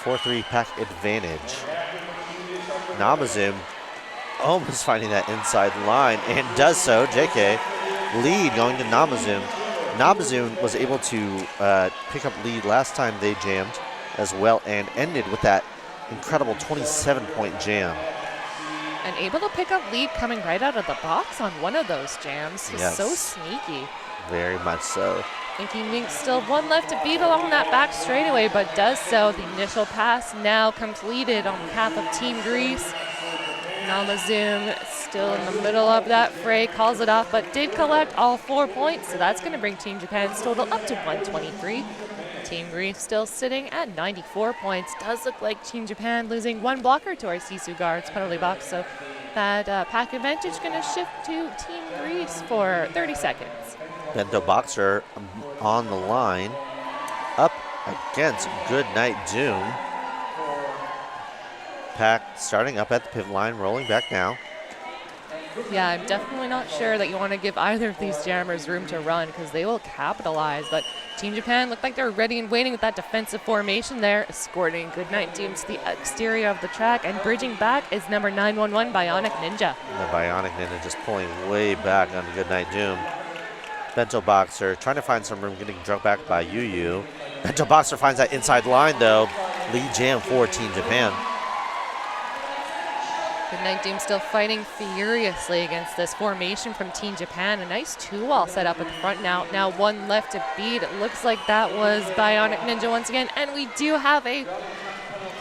4-3 pack advantage. Namazum almost finding that inside line and does so. JK lead going to Namazum. Namazum was able to pick up lead last time they jammed as well and ended with that incredible 27-point jam. And able to pick up lead coming right out of the box on one of those jams. Yes. So sneaky. Very much so. Inky Minx still one left to beat along that back straightaway, but does so. The initial pass now completed on behalf of Team Greece. Namazum still in the middle of that fray, calls it off, but did collect all 4 points, so that's going to bring Team Japan's total up to 123. Team Greece still sitting at 94 points. Does look like Team Japan losing 1 blocker to our Sisu guards penalty box, so that pack advantage going to shift to Team Greece for 30 seconds. Bento Boxer on the line, up against Goodnight Doom. Pack starting up at the pivot line, rolling back now. Yeah, I'm definitely not sure that you want to give either of these jammers room to run because they will capitalize, but Team Japan look like they're ready and waiting with that defensive formation there, escorting Goodnight Doom to the exterior of the track, and bridging back is number 911 Bionic Ninja. The Bionic Ninja just pulling way back on Goodnight Doom. Bento Boxer trying to find some room, getting drugged back by Yu. Bento Boxer finds that inside line, though. Lead jam for Team Japan. Goodnight Doom still fighting furiously against this formation from Team Japan. A nice 2-wall set up at the front now. Now one left to beat. It looks like that was Bionic Ninja once again. And we do have a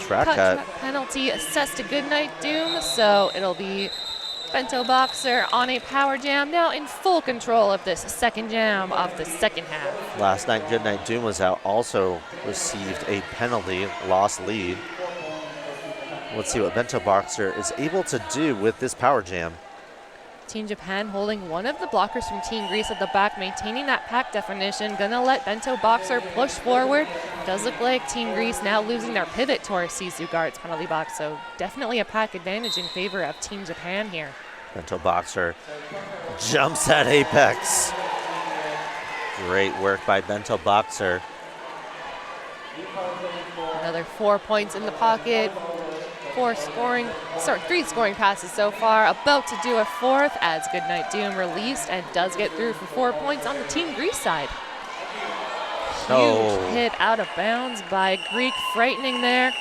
track cut penalty assessed to Goodnight Doom. So it'll be Bento Boxer on a power jam, now in full control of this second jam of the second half. Last night, Goodnight Doom was out, also received a penalty, lost lead. Let's see what Bento Boxer is able to do with this power jam. Team Japan holding one of the blockers from Team Greece at the back, maintaining that pack definition. Gonna let Bento Boxer push forward. Does look like Team Greece now losing their pivot to our Sisu guards penalty box, so definitely a pack advantage in favor of Team Japan here. Bento Boxer jumps at apex. Great work by Bento Boxer. Another 4 points in the pocket. 3 scoring passes so far. About to do a fourth as Goodnight Doom released and does get through for 4 points on the Team Greece side. Huge hit out of bounds by Greek, frightening there.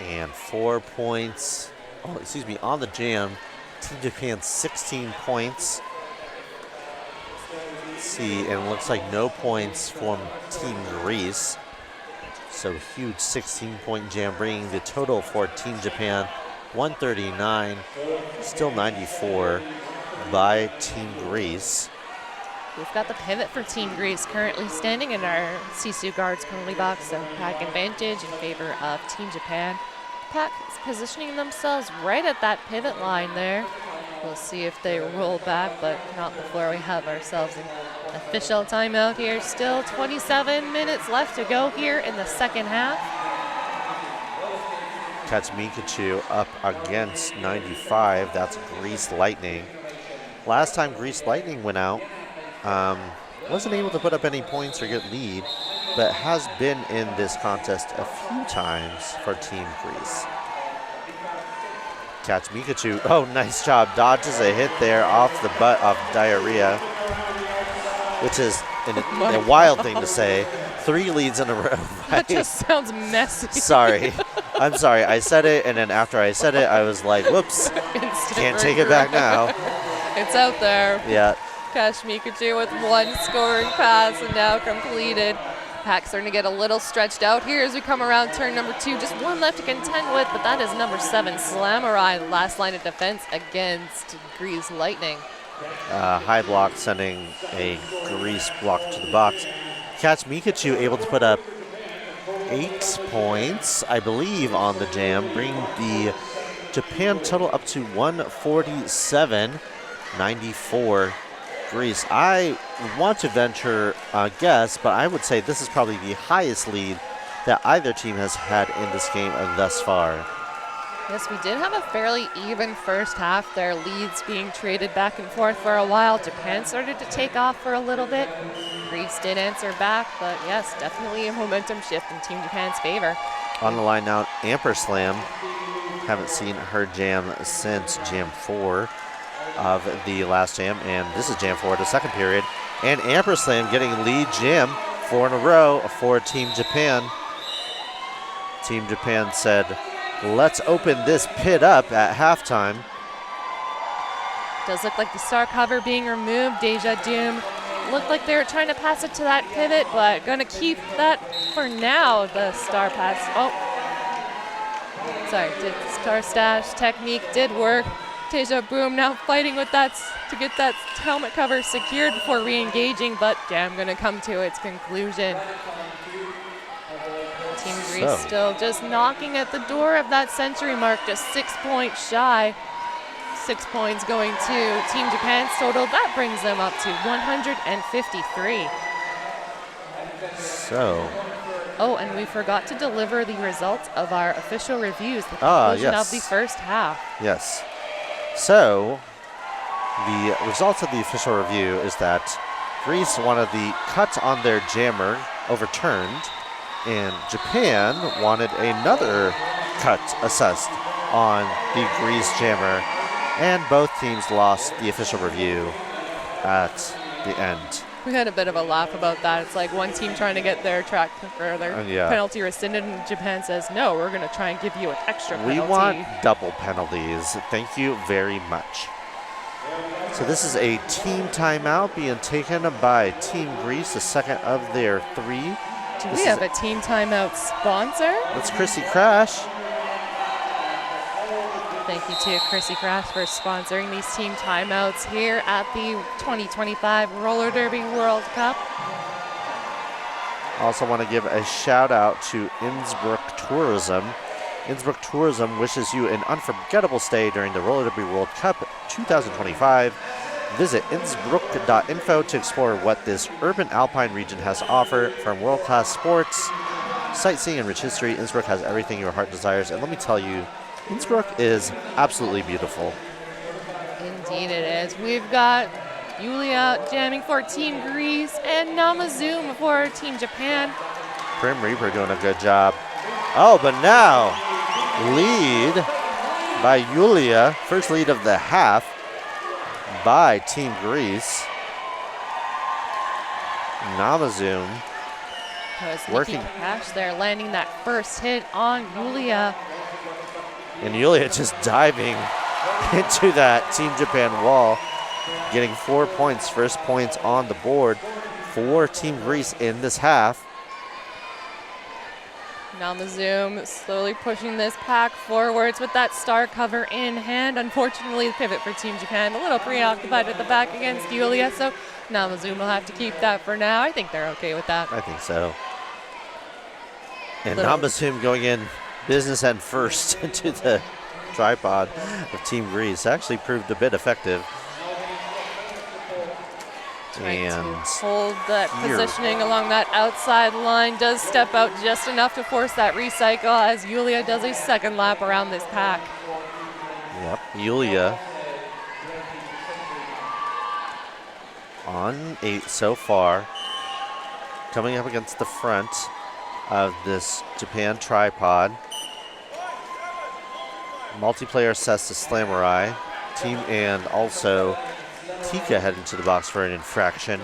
And 4 points, on the jam. Team Japan 16 points. See, and it looks like no points from Team Greece. So huge 16-point jam, bringing the total for Team Japan 139, still 94 by Team Greece. We've got the pivot for Team Greece currently standing in our Sisu guards penalty box, so pack advantage in favor of Team Japan. Pack is positioning themselves right at that pivot line there. We'll see if they roll back, but not before we have ourselves an official timeout here. Still 27 minutes left to go here in the second half. Catch Mikachu up against 95. That's Grease Lightning. Last time Grease Lightning went out, wasn't able to put up any points or get lead, but has been in this contest a few times for Team Greece. Catch Mikachu. Oh, nice job. Dodges a hit there off the butt of Diarrhea, which is a wild thing to say. 3 leads in a row. That just sounds messy. Sorry. I'm sorry. I said it, and then after I said it, I was like, whoops. Can't take it back now. It's out there. Yeah. Catch Mikachu with 1 scoring pass and now completed. Pack starting to get a little stretched out here as we come around turn number 2. Just 1 left to contend with, but that is number 7, Slamurai, last line of defense against Grease Lightning. High block sending a Grease block to the box. Catch Mikachu able to put up 8 points, I believe, on the jam, bringing the Japan total up to 147, 94 Greece. I want to venture a guess, but I would say this is probably the highest lead that either team has had in this game thus far. Yes, we did have a fairly even first half there, leads being traded back and forth for a while. Japan started to take off for a little bit. Greece did answer back, but yes, definitely a momentum shift in Team Japan's favor. On the line now, Amperslam. Haven't seen her jam since Jam 4 of the last jam, and this is Jam 4 of the second period. And Amperslam getting lead jam 4 in a row for Team Japan. Team Japan said, let's open this pit up at halftime. Does look like the star cover being removed. Deja Doom looked like they were trying to pass it to that pivot, but gonna keep that for now, the star pass. Oh, sorry, did the star stash technique did work. Deja Boom now fighting with that to get that helmet cover secured before re-engaging, but jam gonna come to its conclusion. Team Greece still just knocking at the door of that century mark, just 6 points shy. 6 points going to Team Japan's total. That brings them up to 153. Oh, and we forgot to deliver the results of our official reviews, the conclusion of the first half. Yes. So, the results of the official review is that Greece wanted the cut on their jammer overturned, and Japan wanted another cut assessed on the Grease Jammer, and both teams lost the official review at the end. We had a bit of a laugh about that. It's like one team trying to get their track or their Yeah. penalty rescinded, and Japan says, no, we're going to try and give you an extra penalty. We want double penalties. Thank you very much. So this is a team timeout being taken by Team Greece, the second of their 3. Do we have a team timeout sponsor? That's Chrissy Crash. Thank you to Chrissy Crash for sponsoring these team timeouts here at the 2025 Roller Derby World Cup. Also want to give a shout out to Innsbruck Tourism. Innsbruck Tourism wishes you an unforgettable stay during the Roller Derby World Cup 2025. Visit innsbruck.info to explore what this urban alpine region has to offer. From world-class sports, sightseeing, and rich history, Innsbruck has everything your heart desires. And let me tell you, Innsbruck is absolutely beautiful. Indeed it is. We've got Yulia jamming for Team Greece and Namazoom for Team Japan. Prim Reaper doing a good job. Oh, but now, lead by Yulia. First lead of the half by Team Greece. Namazoom working. Cash there, landing that first hit on Yulia. And Yulia just diving into that Team Japan wall, getting 4 points, first points on the board for Team Greece in this half. Namazoom slowly pushing this pack forwards with that star cover in hand. Unfortunately, the pivot for Team Japan a little preoccupied at the back against Yulia, so Namazoom will have to keep that for now. I think they're okay with that. I think so. And Namazoom going in business end first into the tripod of Team Greece. Actually proved a bit effective. Trying and to hold that positioning along that outside line. Does step out just enough to force that recycle as Yulia does a second lap around this pack. Yep, Yulia on 8 so far. Coming up against the front of this Japan tripod. Multiplayer sets to Slamurai. Team and also Tika head into the box for an infraction.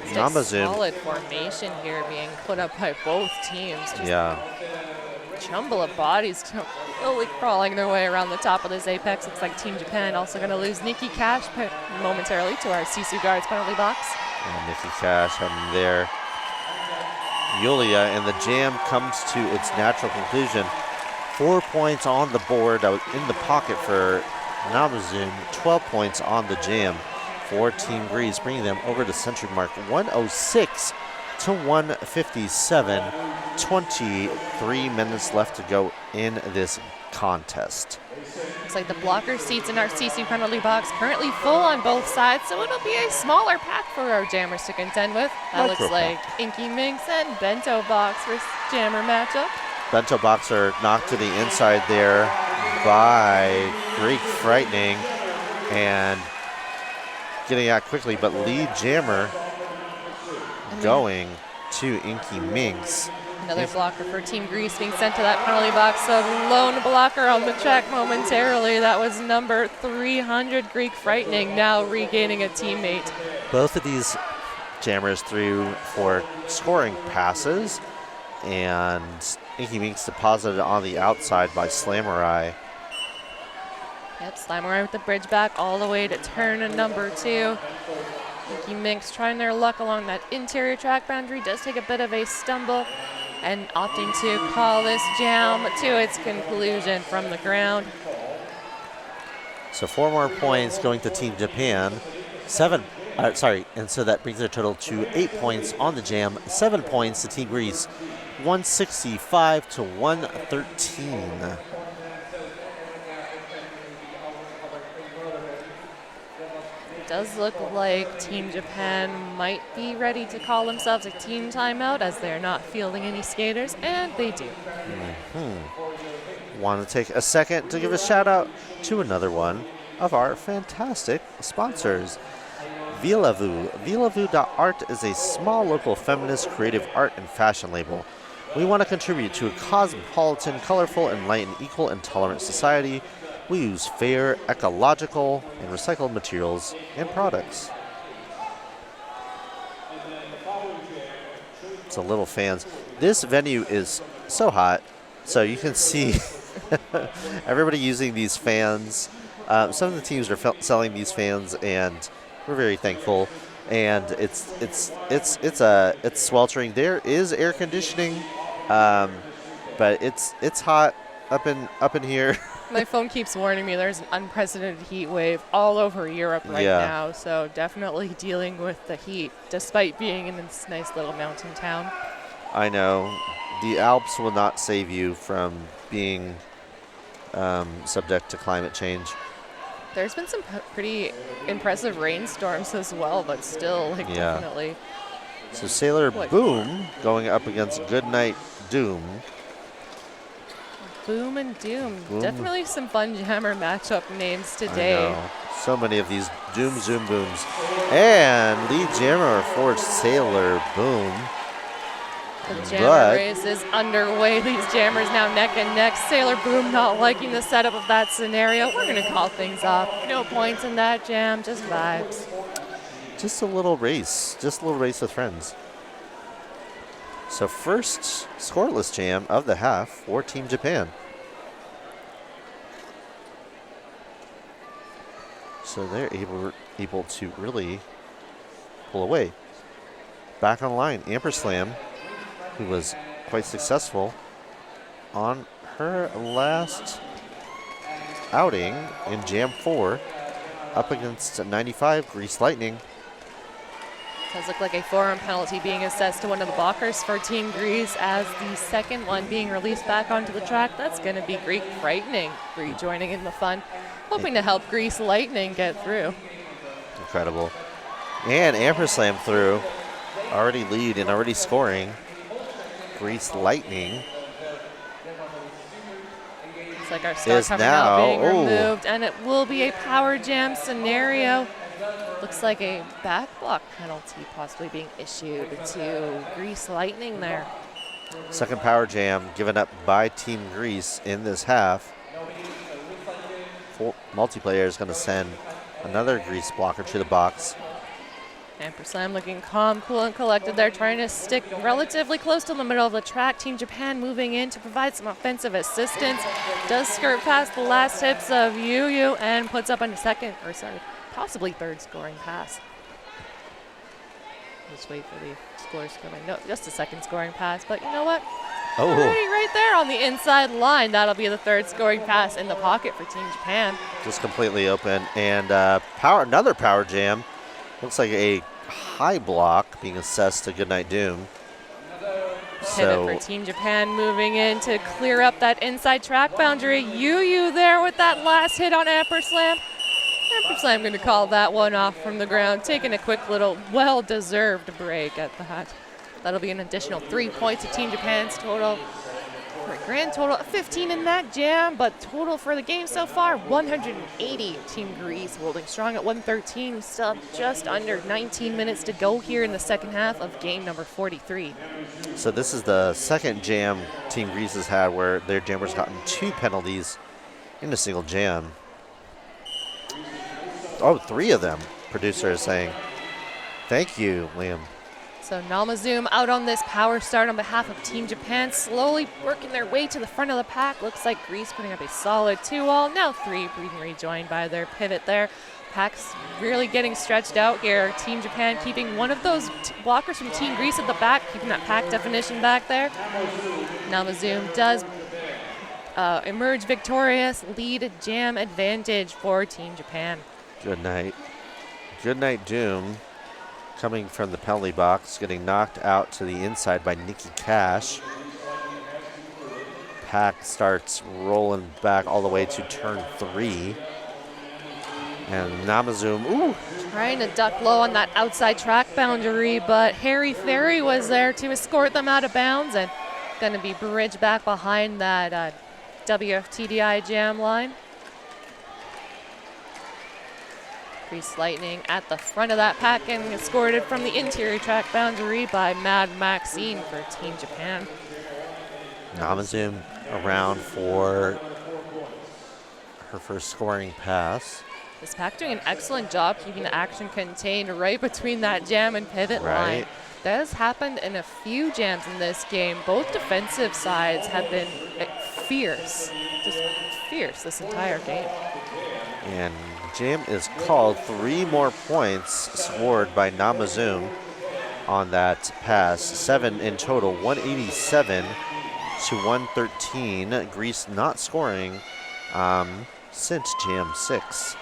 Namazoom. Solid formation here being put up by both teams. Just jumble of bodies slowly crawling their way around the top of this apex. Looks like Team Japan also going to lose Nikki Cash momentarily to our Sisu Guards penalty box. And Nikki Cash heading there. Yulia, and the jam comes to its natural conclusion. 4 points on the board in the pocket for Namazoom. 12 points on the jam for Team Greece, bringing them over the century mark 106 to 157. 23 minutes left to go in this contest. Looks like the blocker seats in our CC penalty box currently full on both sides, so it'll be a smaller pack for our jammers to contend with. That looks like Inky Minx and Bento Box for jammer matchup. Bento Box are knocked to the inside there by Greek Frightening and getting out quickly, but lead jammer going to Inky Minx. Another blocker for Team Greece being sent to that penalty box. So lone blocker on the track momentarily. That was number 300, Greek Frightening, now regaining a teammate. Both of these jammers threw for scoring passes, and Inky Minx deposited on the outside by Slamurai. Yep, Slamurai with the bridge back all the way to turn number 2. Inky Minx trying their luck along that interior track boundary. Does take a bit of a stumble and opting to call this jam to its conclusion from the ground. So 4 more points going to Team Japan. And so that brings their total to 8 points on the jam. 7 points to Team Greece. 165 to 113. Does look like Team Japan might be ready to call themselves a team timeout as they're not fielding any skaters, and they do. Want to take a second to give a shout out to another one of our fantastic sponsors, Vilavu. Vilavu.art is a small local feminist creative art and fashion label. We want to contribute to a cosmopolitan, colorful, enlightened, equal, and tolerant society. We use fair, ecological, and recycled materials and products. So little fans. This venue is so hot, so you can see everybody using these fans. Some of the teams are selling these fans, and we're very thankful. And it's sweltering. There is air conditioning, but it's hot up in here. My phone keeps warning me there's an unprecedented heat wave all over Europe right now, so definitely dealing with the heat, despite being in this nice little mountain town. I know. The Alps will not save you from being subject to climate change. There's been some pretty impressive rainstorms as well, but still, definitely. So Sailor Boom going up against Goodnight Doom. Boom and Doom. Definitely some fun jammer matchup names today. I know. So many of these Doom Zoom Booms. And lead jammer for Sailor Boom. The jammer race is underway. These jammers now neck and neck. Sailor Boom not liking the setup of that scenario. We're going to call things off. No points in that jam, just vibes. Just a little race. Just a little race with friends. So first scoreless jam of the half for Team Japan. So they're able to really pull away. Back on the line, Amperslam, who was quite successful on her last outing in Jam 4 up against 95 Grease Lightning. Does look like a forearm penalty being assessed to one of the blockers for Team Grease as the second one being released back onto the track. That's going to be Greek Frightening rejoining in the fun, hoping to help Grease Lightning get through. Incredible. And Amperslam through, already lead and already scoring. Grease Lightning looks like our star coming out being removed, and it will be a power jam scenario. Looks like a back block penalty possibly being issued to Grease Lightning there. Second power jam given up by Team Grease in this half. Multiplayer is going to send another Grease blocker to the box. Amperslam looking calm, cool, and collected there, trying to stick relatively close to the middle of the track. Team Japan moving in to provide some offensive assistance. Does skirt past the last hips of Yu and puts up a possibly third scoring pass. Just wait for the scores coming. No, just a second scoring pass, but you know what? Already right there on the inside line. That'll be the third scoring pass in the pocket for Team Japan. Just completely open. And another power jam. Looks like a high block being assessed to Goodnight Doom. Pivot for Team Japan moving in to clear up that inside track boundary. Yu there with that last hit on Amperslam. Amperslam going to call that one off from the ground, taking a quick little well-deserved break at that. That'll be an additional 3 points to Team Japan's total. For a grand total of 15 in that jam, but total for the game so far, 180. Team Grease holding strong at 113. Still have just under 19 minutes to go here in the second half of game number 43. So this is the second jam Team Grease has had where their jammer's gotten 2 penalties in a single jam. Oh, 3 of them, producer is saying. Thank you, Liam. So Namazoom out on this power start on behalf of Team Japan, slowly working their way to the front of the pack. Looks like Grease putting up a solid 2-all. Now 3 being rejoined by their pivot there. Pack's really getting stretched out here. Team Japan keeping one of those blockers from Team Grease at the back, keeping that pack definition back there. Namazoom does emerge victorious, lead jam advantage for Team Japan. Good night. Good night, Doom. Coming from the penalty box, getting knocked out to the inside by Nikki Cash. Pack starts rolling back all the way to turn 3. And Namazoom, trying to duck low on that outside track boundary, but Harry Ferry was there to escort them out of bounds and going to be bridged back behind that WFTDI jam line. Grease Lightning at the front of that pack and escorted from the interior track boundary by Mad Maxine for Team Japan. Namazoom around for her first scoring pass. This pack doing an excellent job keeping the action contained right between that jam and pivot line. That has happened in a few jams in this game. Both defensive sides have been fierce, just fierce this entire game. And jam is called. 3 more points scored by Namazoom on that pass. 7 in total, 187 to 113. Greece not scoring since jam 6.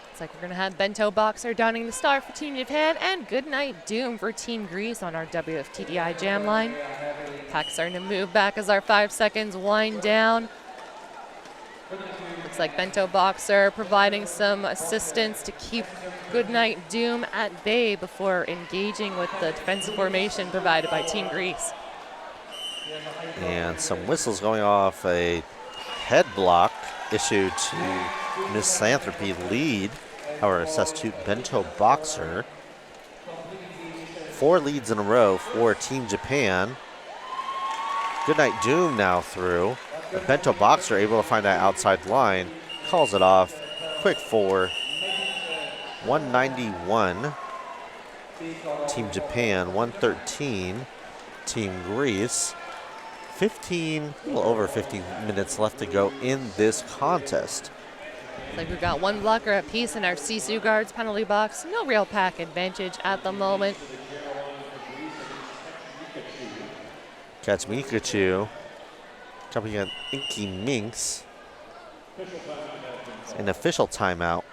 Looks like we're going to have Bento Boxer donning the star for Team Japan and Goodnight Doom for Team Greece on our WFTDI jam line. Pack starting to move back as our 5 seconds wind down. Looks like Bento Boxer providing some assistance to keep Goodnight Doom at bay before engaging with the defensive formation provided by Team Greece. And some whistles going off. A head block issued to Misanthropy lead, our assessed to Bento Boxer. 4 leads in a row for Team Japan. Goodnight Doom now through. The Bento Boxer able to find that outside line, calls it off. Quick 4. 191. Team Japan, 113. Team Greece. 15, a little over 15 minutes left to go in this contest. Looks like we've got 1 blocker apiece in our Sisu guards penalty box. No real pack advantage at the moment. Catch Mikachu jumping at Inky Minx. An official timeout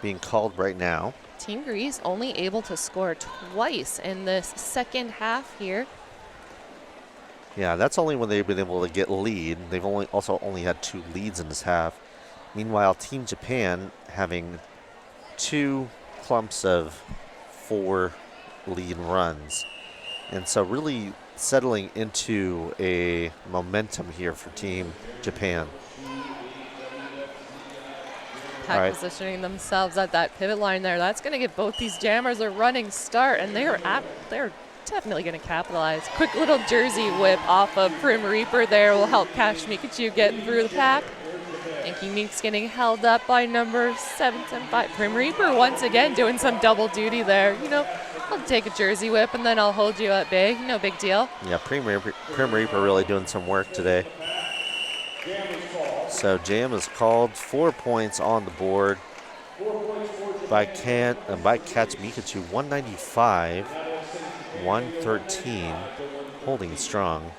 being called right now. Team Greece only able to score twice in this second half here. Yeah, that's only when they've been able to get lead. They've also only had 2 leads in this half. Meanwhile, Team Japan having 2 clumps of 4 lead runs. And so really settling into a momentum here for Team Japan. Pack positioning themselves at that pivot line there. That's going to give both these jammers a running start, and they're definitely going to capitalize. Quick little jersey whip off of Prim Reaper there will help catch Mikachu getting through the pack. Inky Minx getting held up by number 775. Prim Reaper once again doing some double duty there. You know, I'll take a jersey whip and then I'll hold you at bay. No big deal. Yeah, Prim Reaper really doing some work today. So jam is called. 4 points on the board by Catch Mikachu. 195, 113, holding strong.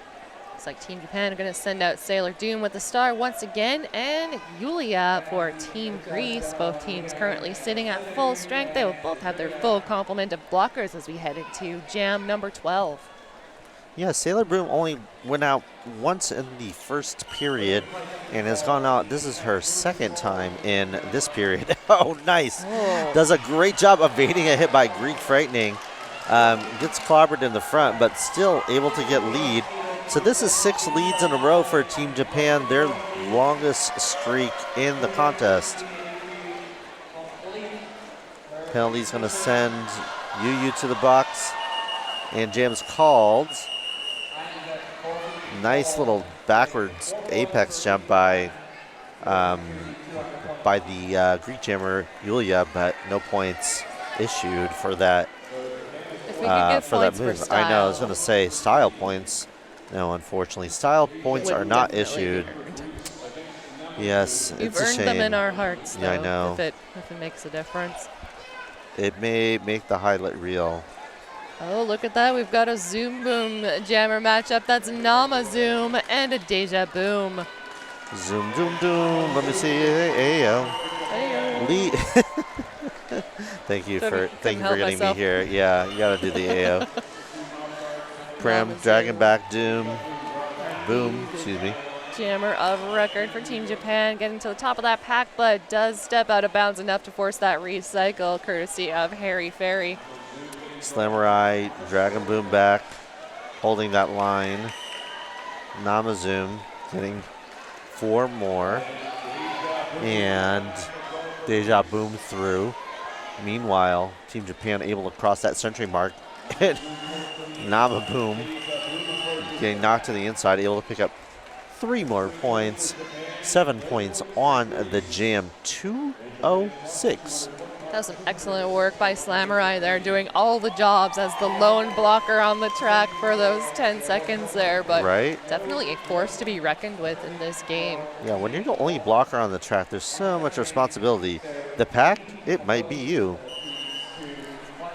Looks like Team Japan are going to send out Sailor Doom with the star once again, and Yulia for Team Greece. Both teams currently sitting at full strength. They will both have their full complement of blockers as we head into jam number 12. Yeah, Sailor Boom only went out once in the first period and has gone out. This is her second time in this period. Oh, nice. Oh. Does a great job evading a hit by Greek Frightening. Gets clobbered in the front, but still able to get lead. So this is 6 leads in a row for Team Japan, their longest streak in the contest. Penalty's going to send Yu to the box, and jam's called. Nice little backwards apex jump by the Greek jammer Yulia, but no points issued for that. If we could get for points that move. for style. I know, I was going to say style points. No, unfortunately, style points are not issued. Yes, You've it's a earned shame. them in our hearts, though, Yeah, I know. if it makes a difference. It may make the highlight reel. Oh, look at that. We've got a Zoom Boom jammer matchup. That's Nama Zoom and a Deja Boom. Zoom, doom, doom. Let me see. Ayo. Lead. Thank you for getting myself. me here. Yeah, you gotta do the AO. Prim, dragging back Doom. Boom, excuse me. Jammer of record for Team Japan, getting to the top of that pack, but does step out of bounds enough to force that recycle, courtesy of Harry Ferry. Slamurai, Dragon Boom back, holding that line. Namazoom getting 4 more. And Deja Boom through. Meanwhile, Team Japan able to cross that century mark and Nama Boom getting knocked to the inside, able to pick up 3 more points. 7 points on the jam. 206. That was some excellent work by Slamurai there, doing all the jobs as the lone blocker on the track for those 10 seconds there. But definitely a force to be reckoned with in this game. Yeah, when you're the only blocker on the track, there's so much responsibility. The pack, it might be you.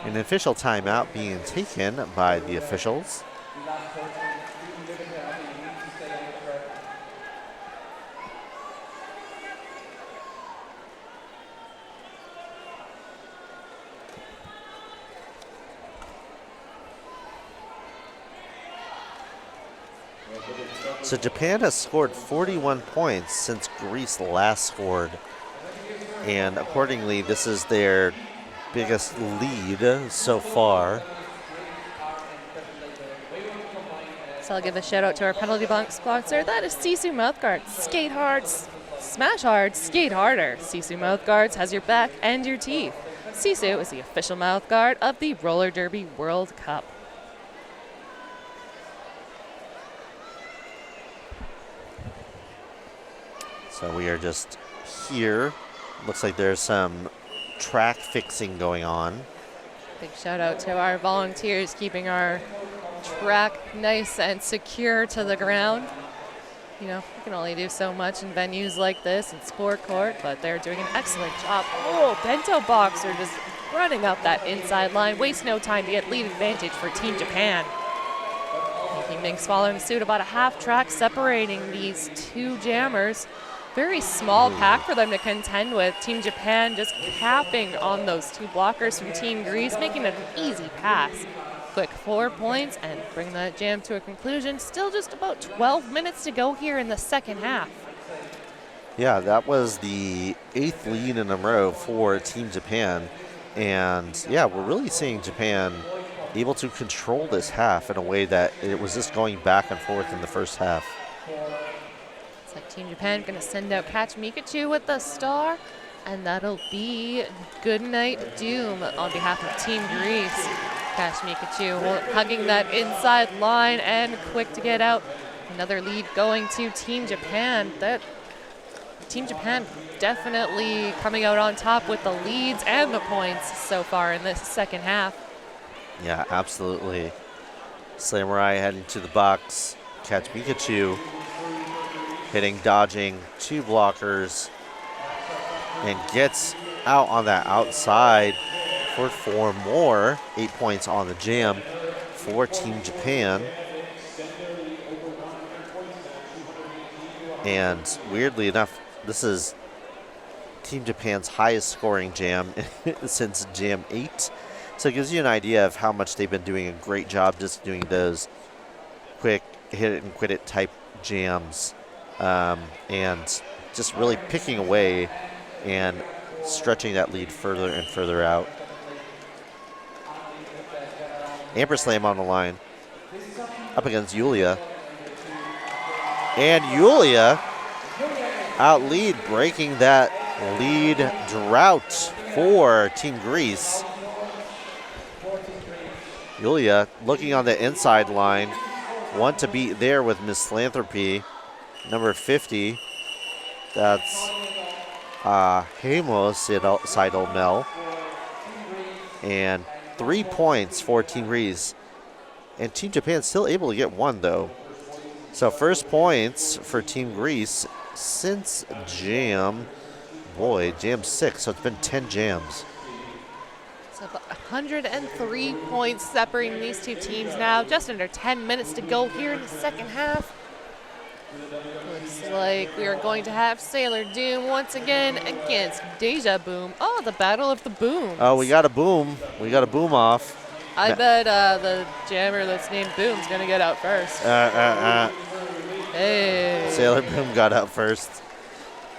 An official timeout being taken by the officials. So Japan has scored 41 points since Greece last scored. And accordingly, this is their biggest lead so far. So I'll give a shout out to our penalty box sponsor. That is Sisu Mouthguards. Skate hard, smash hard, skate harder. Sisu Mouthguards has your back and your teeth. Sisu is the official mouthguard of the Roller Derby World Cup. So we are just here. Looks like there's some track fixing going on. Big shout out to our volunteers keeping our track nice and secure to the ground. You know, we can only do so much in venues like this and sport court, but they're doing an excellent job. Oh, Bento Boxer just running up that inside line. Waste no time to get lead advantage for Team Japan. Making Minx following suit, about a half track separating these two jammers. Very small pack for them to contend with. Team Japan just capping on those two blockers from Team Greece, making it an easy pass. Quick 4 points and bring that jam to a conclusion. Still just about 12 minutes to go here in the second half. Yeah, that was the 8th lead in a row for Team Japan. And yeah, we're really seeing Japan able to control this half in a way that it was just going back and forth in the first half. Like Team Japan going to send out Catch Mikachu with the star, and that'll be Goodnight Doom on behalf of Team Greece. Catch Mikachu hugging that inside line and quick to get out. Another lead going to Team Japan. That Team Japan definitely coming out on top with the leads and the points so far in this second half. Yeah, absolutely. Samurai heading to the box. Catch Mikachu hitting, dodging, 2 blockers, and gets out on that outside for 4 more. 8 points on the jam for Team Japan. And weirdly enough, this is Team Japan's highest scoring jam since Jam 8. So it gives you an idea of how much they've been doing a great job just doing those quick hit it and quit it type jams. And just really picking away and stretching that lead further and further out. Amber Slam on the line up against Yulia. And Yulia out lead, breaking that lead drought for Team Greece. Yulia looking on the inside line. One to beat there with Misanthropy. Number 50, that's Hamo Sidle Mel. And 3 points for Team Greece. And Team Japan still able to get 1 though. So first points for Team Greece since Jam 6. So it's been 10 jams. So 103 points separating these two teams now. Just under 10 minutes to go here in the second half. Looks like we are going to have Sailor Doom once again against Deja Boom. Oh, the battle of the booms. Oh, we got a boom. We got a boom off. I bet the jammer that's named Boom's going to get out first. Hey. Sailor Boom got out first.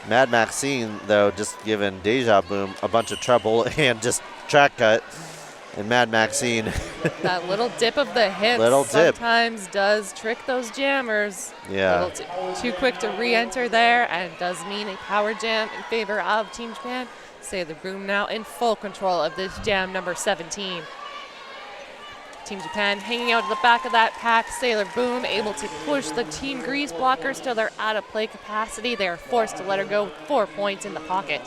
Mad Maxine, though, just giving Deja Boom a bunch of trouble and just track cut. And Mad Maxine. That little dip of the hips sometimes does trick those jammers. Yeah. A little too quick to re-enter there, and does mean a power jam in favor of Team Japan. Sailor Boom now in full control of this jam number 17. Team Japan hanging out at the back of that pack. Sailor Boom able to push the Team Grease blockers till they're out of play capacity. They are forced to let her go with 4 points in the pocket.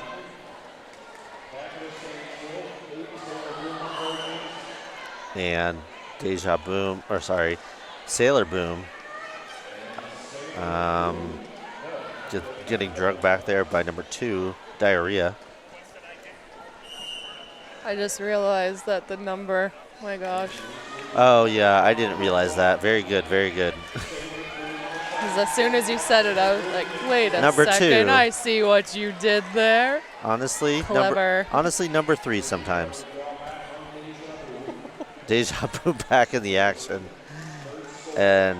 And Sailor Boom just getting drugged back there by number 2, Diarrhea. I just realized that the number, oh my gosh. Oh, yeah, I didn't realize that. Very good, very good. Because as soon as you said it, I was like, wait a Number second, 2. I see what you did there. Honestly, Clever. number 3 sometimes. Deja Vu back in the action. And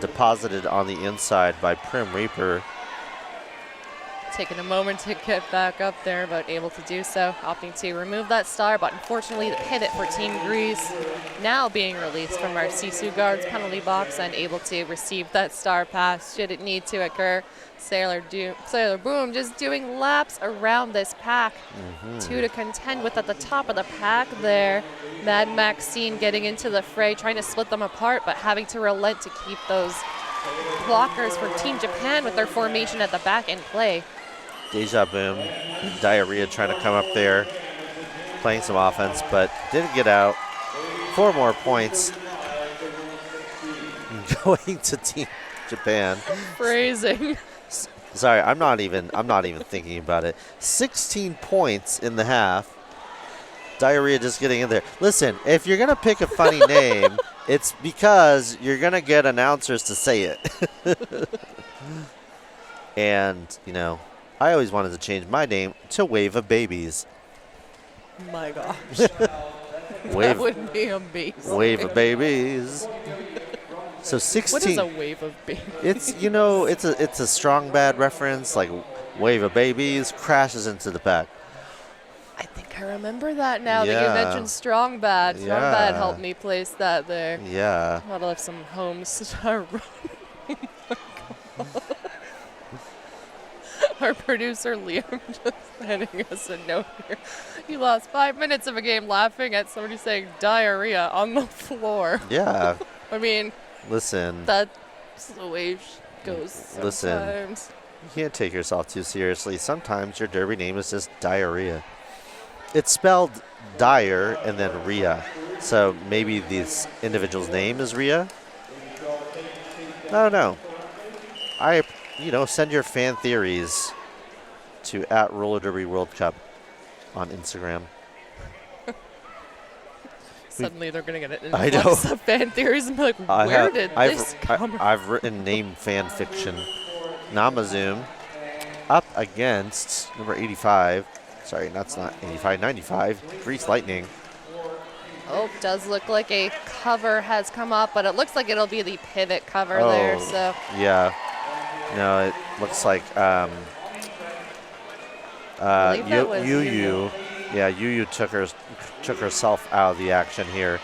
deposited on the inside by Prim Reaper. Taking a moment to get back up there, but able to do so. Opting to remove that star, but unfortunately the pivot for Team Grease now being released from our Sisu guard's penalty box and able to receive that star pass should it need to occur. Sailor Boom just doing laps around this pack. 2 to contend with at the top of the pack there. Mad Maxine getting into the fray, trying to split them apart, but having to relent to keep those blockers for Team Japan with their formation at the back in play. Deja Boom, Diarrhea trying to come up there, playing some offense, but didn't get out. 4 more points going to Team Japan. Phrasing. Sorry, I'm not even thinking about it. 16 points in the half. Diarrhea just getting in there. Listen, if you're gonna pick a funny name, it's because you're gonna get announcers to say it. And you know, I always wanted to change my name to Wave of Babies. My gosh. Wave, that would be amazing. Wave of Babies. So 16. What is a wave of babies? It's, you know, it's a strong bad reference, like Wave of Babies crashes into the pack. I think I remember that now that Yeah. you mentioned Strong Bad. Strong Yeah. Bad helped me place that there. Yeah. That'll have some homes start running. Our producer Liam just handing us a note here. He lost 5 minutes of a game laughing at somebody saying diarrhea on the floor. Yeah. I mean, Listen. that's the way it goes sometimes. Listen. You can't take yourself too seriously. Sometimes your derby name is just Diarrhea. It's spelled dire and then Rhea. So maybe this individual's name is Rhea? I don't know. Send your fan theories to @RollerDerbyWorldCup on Instagram. Suddenly they're going to get an I influx know. of fan theories and be like, where did this come I've written name fan fiction. Namazoom up against number 85. Sorry, that's not 85, 95. Grease Lightning. Oh, does look like a cover has come up, but it looks like it'll be the pivot cover there. So Yeah. No, it looks like believe that was Yu. Yeah, Yu took herself out of the action here.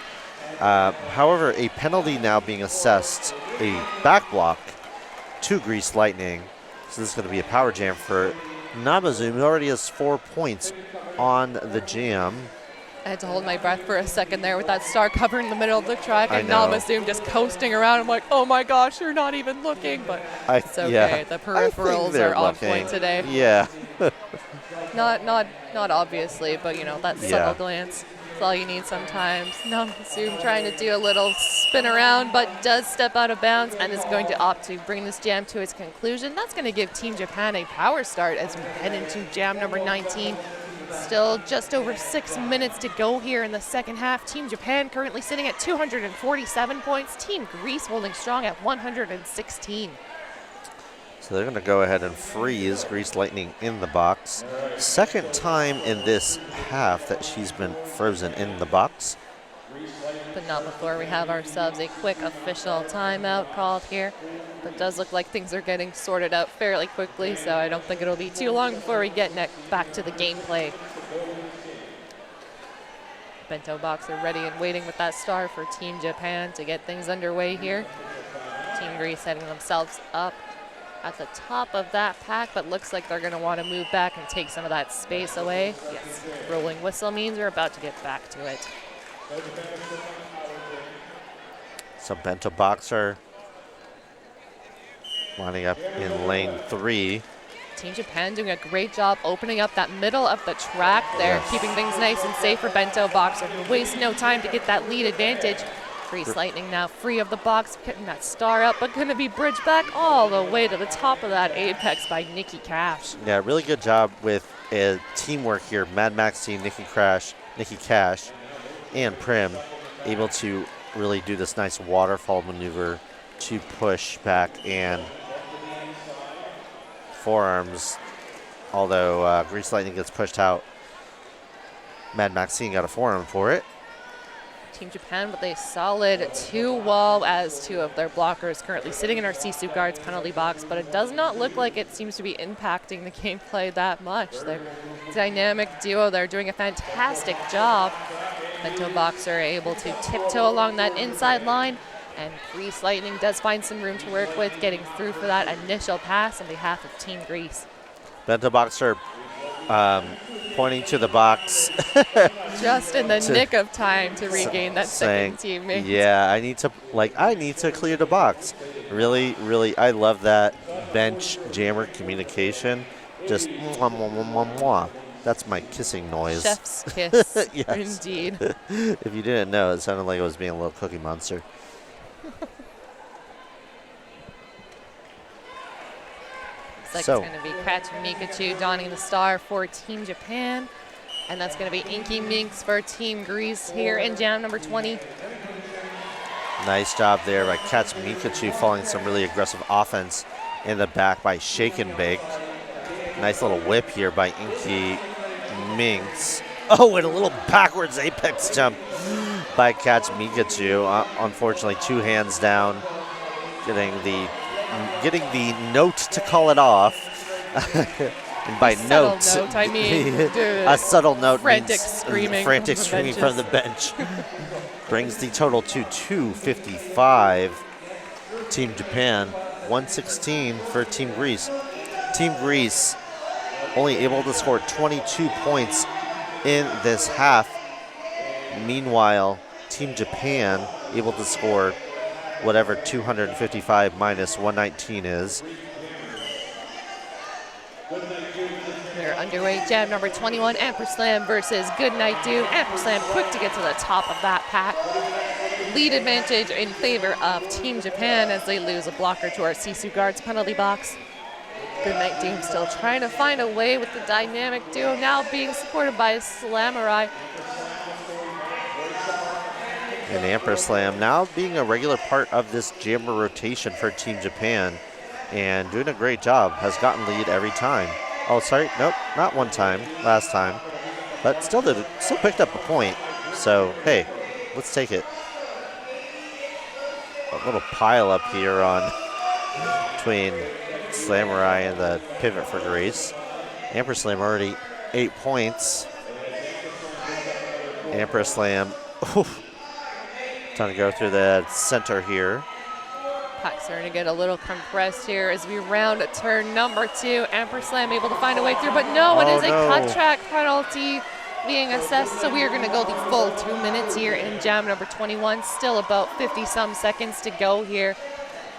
However, a penalty now being assessed, a back block to Grease Lightning. So this is going to be a power jam for Namazoom, who already has 4 points on the jam. I had to hold my breath for a second there with that star cover in the middle of the track and I know. Namazoom just coasting around. I'm like, oh my gosh, you're not even looking, but it's okay. Yeah, The I think peripherals they're are on looking. point today. Yeah. Not obviously, but you know, that subtle glance. That's all you need sometimes. Namazoom trying to do a little spin around, but does step out of bounds and is going to opt to bring this jam to its conclusion. That's going to give Team Japan a power start as we head into jam number 19. Still just over 6 minutes to go here in the second half. Team Japan currently sitting at 247 points. Team Greece holding strong at 116. So they're going to go ahead and freeze Grease Lightning in the box. Second time in this half that she's been frozen in the box. But not before we have ourselves a quick official timeout called here. But it does look like things are getting sorted out fairly quickly, so I don't think it'll be too long before we get back to the gameplay. Bento box are ready and waiting with that star for Team Japan to get things underway here. Team Greece setting themselves up at the top of that pack, but looks like they're going to want to move back and take some of that space away. Yes, rolling whistle means we're about to get back to it. So Bento Boxer lining up in lane 3. Team Japan doing a great job opening up that middle of the track there, Yes. keeping things nice and safe for Bento Boxer, who wastes no time to get that lead advantage. Grease Lightning now free of the box, getting that star up, but going to be bridged back all the way to the top of that apex by Nikki Cash. Yeah, really good job with teamwork here. Mad Max team, Nikki Cash, and Prim able to really do this nice waterfall maneuver to push back and forearms. Although Grease Lightning gets pushed out, Mad Maxine got a forearm for it. Team Japan with a solid 2-wall as 2 of their blockers currently sitting in our Sisu guards penalty box, but it does not look like it seems to be impacting the gameplay that much. Their dynamic duo, they're doing a fantastic job. Bento Boxer able to tiptoe along that inside line, and Grease Lightning does find some room to work with, getting through for that initial pass on behalf of Team Grease. Bento Boxer pointing to the box. Just in the nick of time to regain that second teammate. Yeah, I need to clear the box. Really, I love that bench jammer communication. Just mwah, mwah, mwah, mwah, mwah. That's my kissing noise. Chef's kiss, Yes. indeed. If you didn't know, it sounded like I was being a little cookie monster. Looks like it's going to be Kachi Mikachu donning the star for Team Japan. And that's going to be Inky Minx for Team Grease here in jam number 20. Nice job there by Kachi Mikachu, following some really aggressive offense in the back by Shake and Bake. Nice little whip here by Inky Minx. Oh, and a little backwards apex jump by Kachi Mikachu. Unfortunately, 2 hands down, getting the note to call it off. And by note, I mean, a subtle note frantic means screaming frantic from the screaming from the bench. Brings the total to 255. Team Japan, 116 for Team Grease. Team Grease only able to score 22 points in this half. Meanwhile, Team Japan able to score whatever 255 minus 119 is. We're underway, jam number 21, Amperslam versus Goodnight Doom. Amperslam quick to get to the top of that pack. Lead advantage in favor of Team Japan as they lose a blocker to our Sisu guards penalty box. Goodnight Doom still trying to find a way with the dynamic duo, now being supported by Slamurai. And Amperslam now being a regular part of this jammer rotation for Team Japan and doing a great job. Has gotten lead every time. Oh, sorry, nope, not one time, last time. But still picked up a point. So, hey, let's take it. A little pile up here on between Slamurai and the pivot for Grease. Amperslam already 8 points. Amperslam, trying to go through the center here. Pack starting to get a little compressed here as we round turn number 2. Amperslam able to find a way through, but no, it is a cut track penalty being assessed. So we are going to go the full 2 minutes here in jam number 21. Still about 50-some seconds to go here.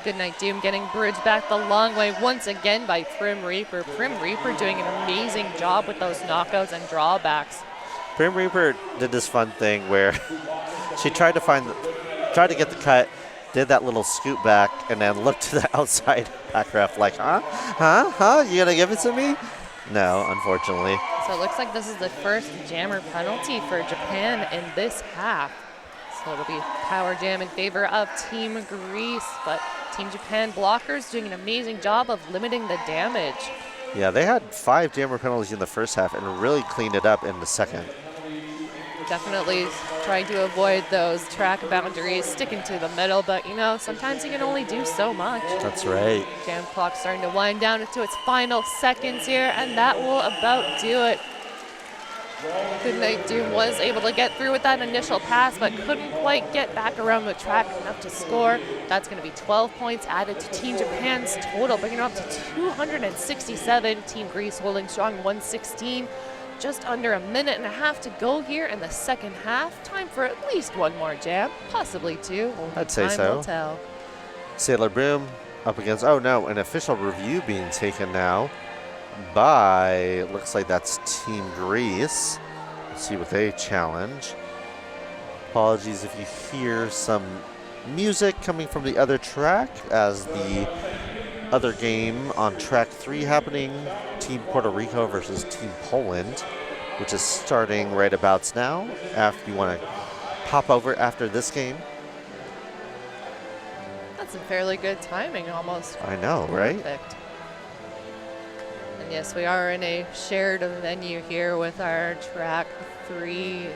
Goodnight Doom getting bridged back the long way once again by Prim Reaper. Prim Reaper doing an amazing job with those knockouts and drawbacks. Prim Reaper did this fun thing where she tried to get the cut, did that little scoot back, and then looked to the outside back ref like, huh? You gonna give it to me? No, unfortunately. So it looks like this is the first jammer penalty for Japan in this half. So it'll be power jam in favor of Team Grease, but Team Japan blockers doing an amazing job of limiting the damage. Yeah, they had 5 jammer penalties in the first half and really cleaned it up in the second. Definitely trying to avoid those track boundaries, sticking to the middle, but you know, sometimes you can only do so much. That's right. Jam clock starting to wind down into its final seconds here, and that will about do it. Goodnight Doom was able to get through with that initial pass, but couldn't quite get back around the track enough to score. That's going to be 12 points added to Team Japan's total, bringing it up to 267. Team Grease holding strong 116. just under a minute and a half to go here in the second half. Time for at least one more jam, possibly two. Only I'd say time so. will tell. Sailor Boom up against, oh no, an official review being taken now by, looks like that's Team Greece. Let's see what they challenge. Apologies if you hear some music coming from the other track as the other game on track 3 happening, Team Puerto Rico versus Team Poland, which is starting right about now. If you want to pop over after this game. That's some fairly good timing, almost. I know, right? Perfect. And yes, we are in a shared venue here with our track 3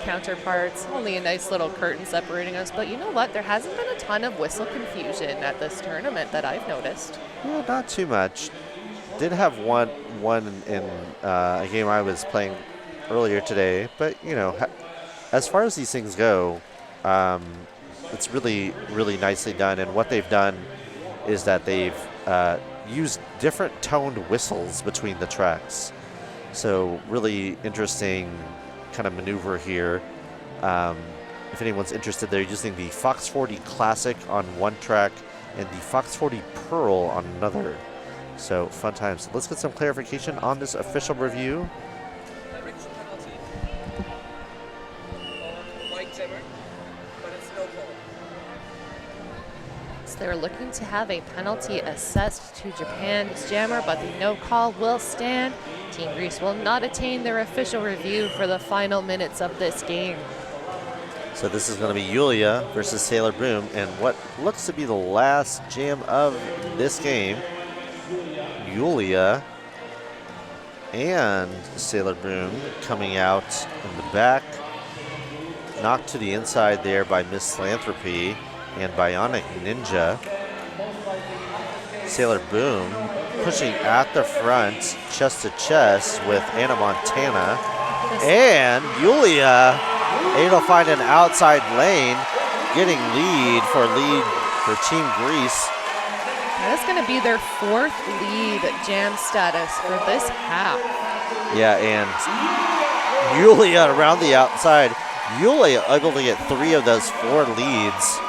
counterparts. Only a nice little curtain separating us, but you know what? There hasn't been a ton of whistle confusion at this tournament that I've noticed. Yeah, not too much. Did have one in a game I was playing earlier today, but you know, as far as these things go, it's really, really nicely done. And what they've done is that they've used different toned whistles between the tracks. So really interesting kind of maneuver here. If anyone's interested, they're using the Fox 40 Classic on one track and the Fox 40 Pearl on another. So fun times. Let's get some clarification on this official review. They're looking to have a penalty assessed to Japan's jammer, but the no call will stand. Team Greece will not attain their official review for the final minutes of this game. So this is going to be Yulia versus Sailor Boom, and what looks to be the last jam of this game. Yulia and Sailor Boom coming out in the back. Knocked to the inside there by Miss Philanthropy and Bionic Ninja. Sailor Boom pushing at the front, chest to chest with Anna Montana. And Yulia able to find an outside lane, getting lead for Team Greece. That's going to be their 4th lead jam status for this half. Yeah, and Yulia around the outside. Yulia able to get 3 of those 4 leads.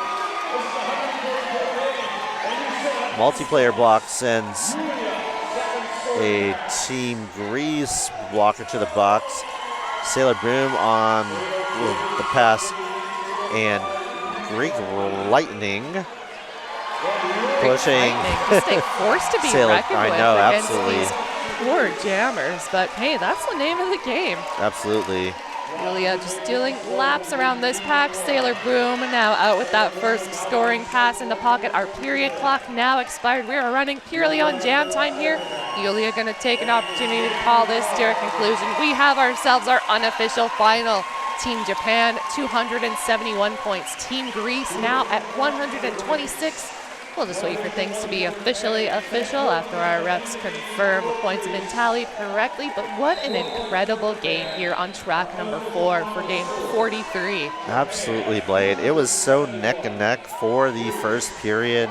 Multiplayer block sends a Team Greece blocker to the box. Sailor Boom on the pass, and Greek Lightning pushing. Just a force to be Sailor, reckoned I with know, against absolutely. these poor jammers, but hey, that's the name of the game. Absolutely. Yulia just dealing laps around this pack. Sailor Boom now out with that first scoring pass in the pocket. Our period clock now expired. We are running purely on jam time here. Yulia going to take an opportunity to call this to a conclusion. We have ourselves our unofficial final. Team Japan, 271 points. Team Greece now at 126. We'll just wait for things to be officially official after our refs confirm the points have been tallied correctly. But what an incredible game here on track number 4 for game 43. Absolutely, Blade. It was so neck and neck for the first period.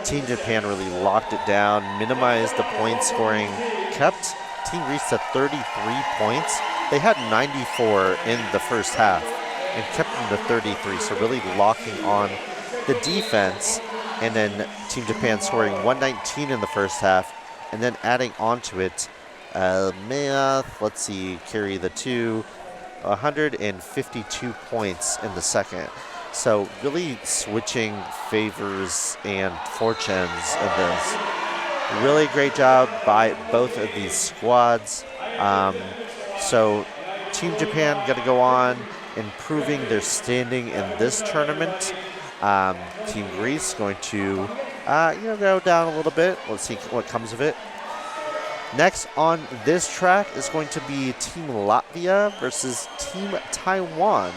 Team Japan really locked it down, minimized the point scoring, kept Team Greece to 33 points. They had 94 in the first half and kept them to 33, so really locking on the defense. And then Team Japan scoring 119 in the first half, and then adding on to it, let's see, carry the 2, 152 points in the second. So really switching favors and fortunes of this. Really great job by both of these squads. So Team Japan got to go on improving their standing in this tournament. Team Greece going to go down a little bit. Let's see what comes of it. Next on this track is going to be Team Latvia versus Team Taiwan.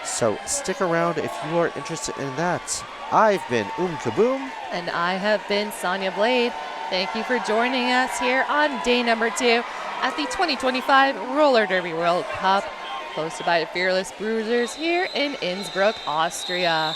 So stick around if you are interested in that. I've been Kaboom. And I have been Sonia Blade. Thank you for joining us here on day number 2 at the 2025 Roller Derby World Cup, hosted by the Fearless Bruisers here in Innsbruck, Austria.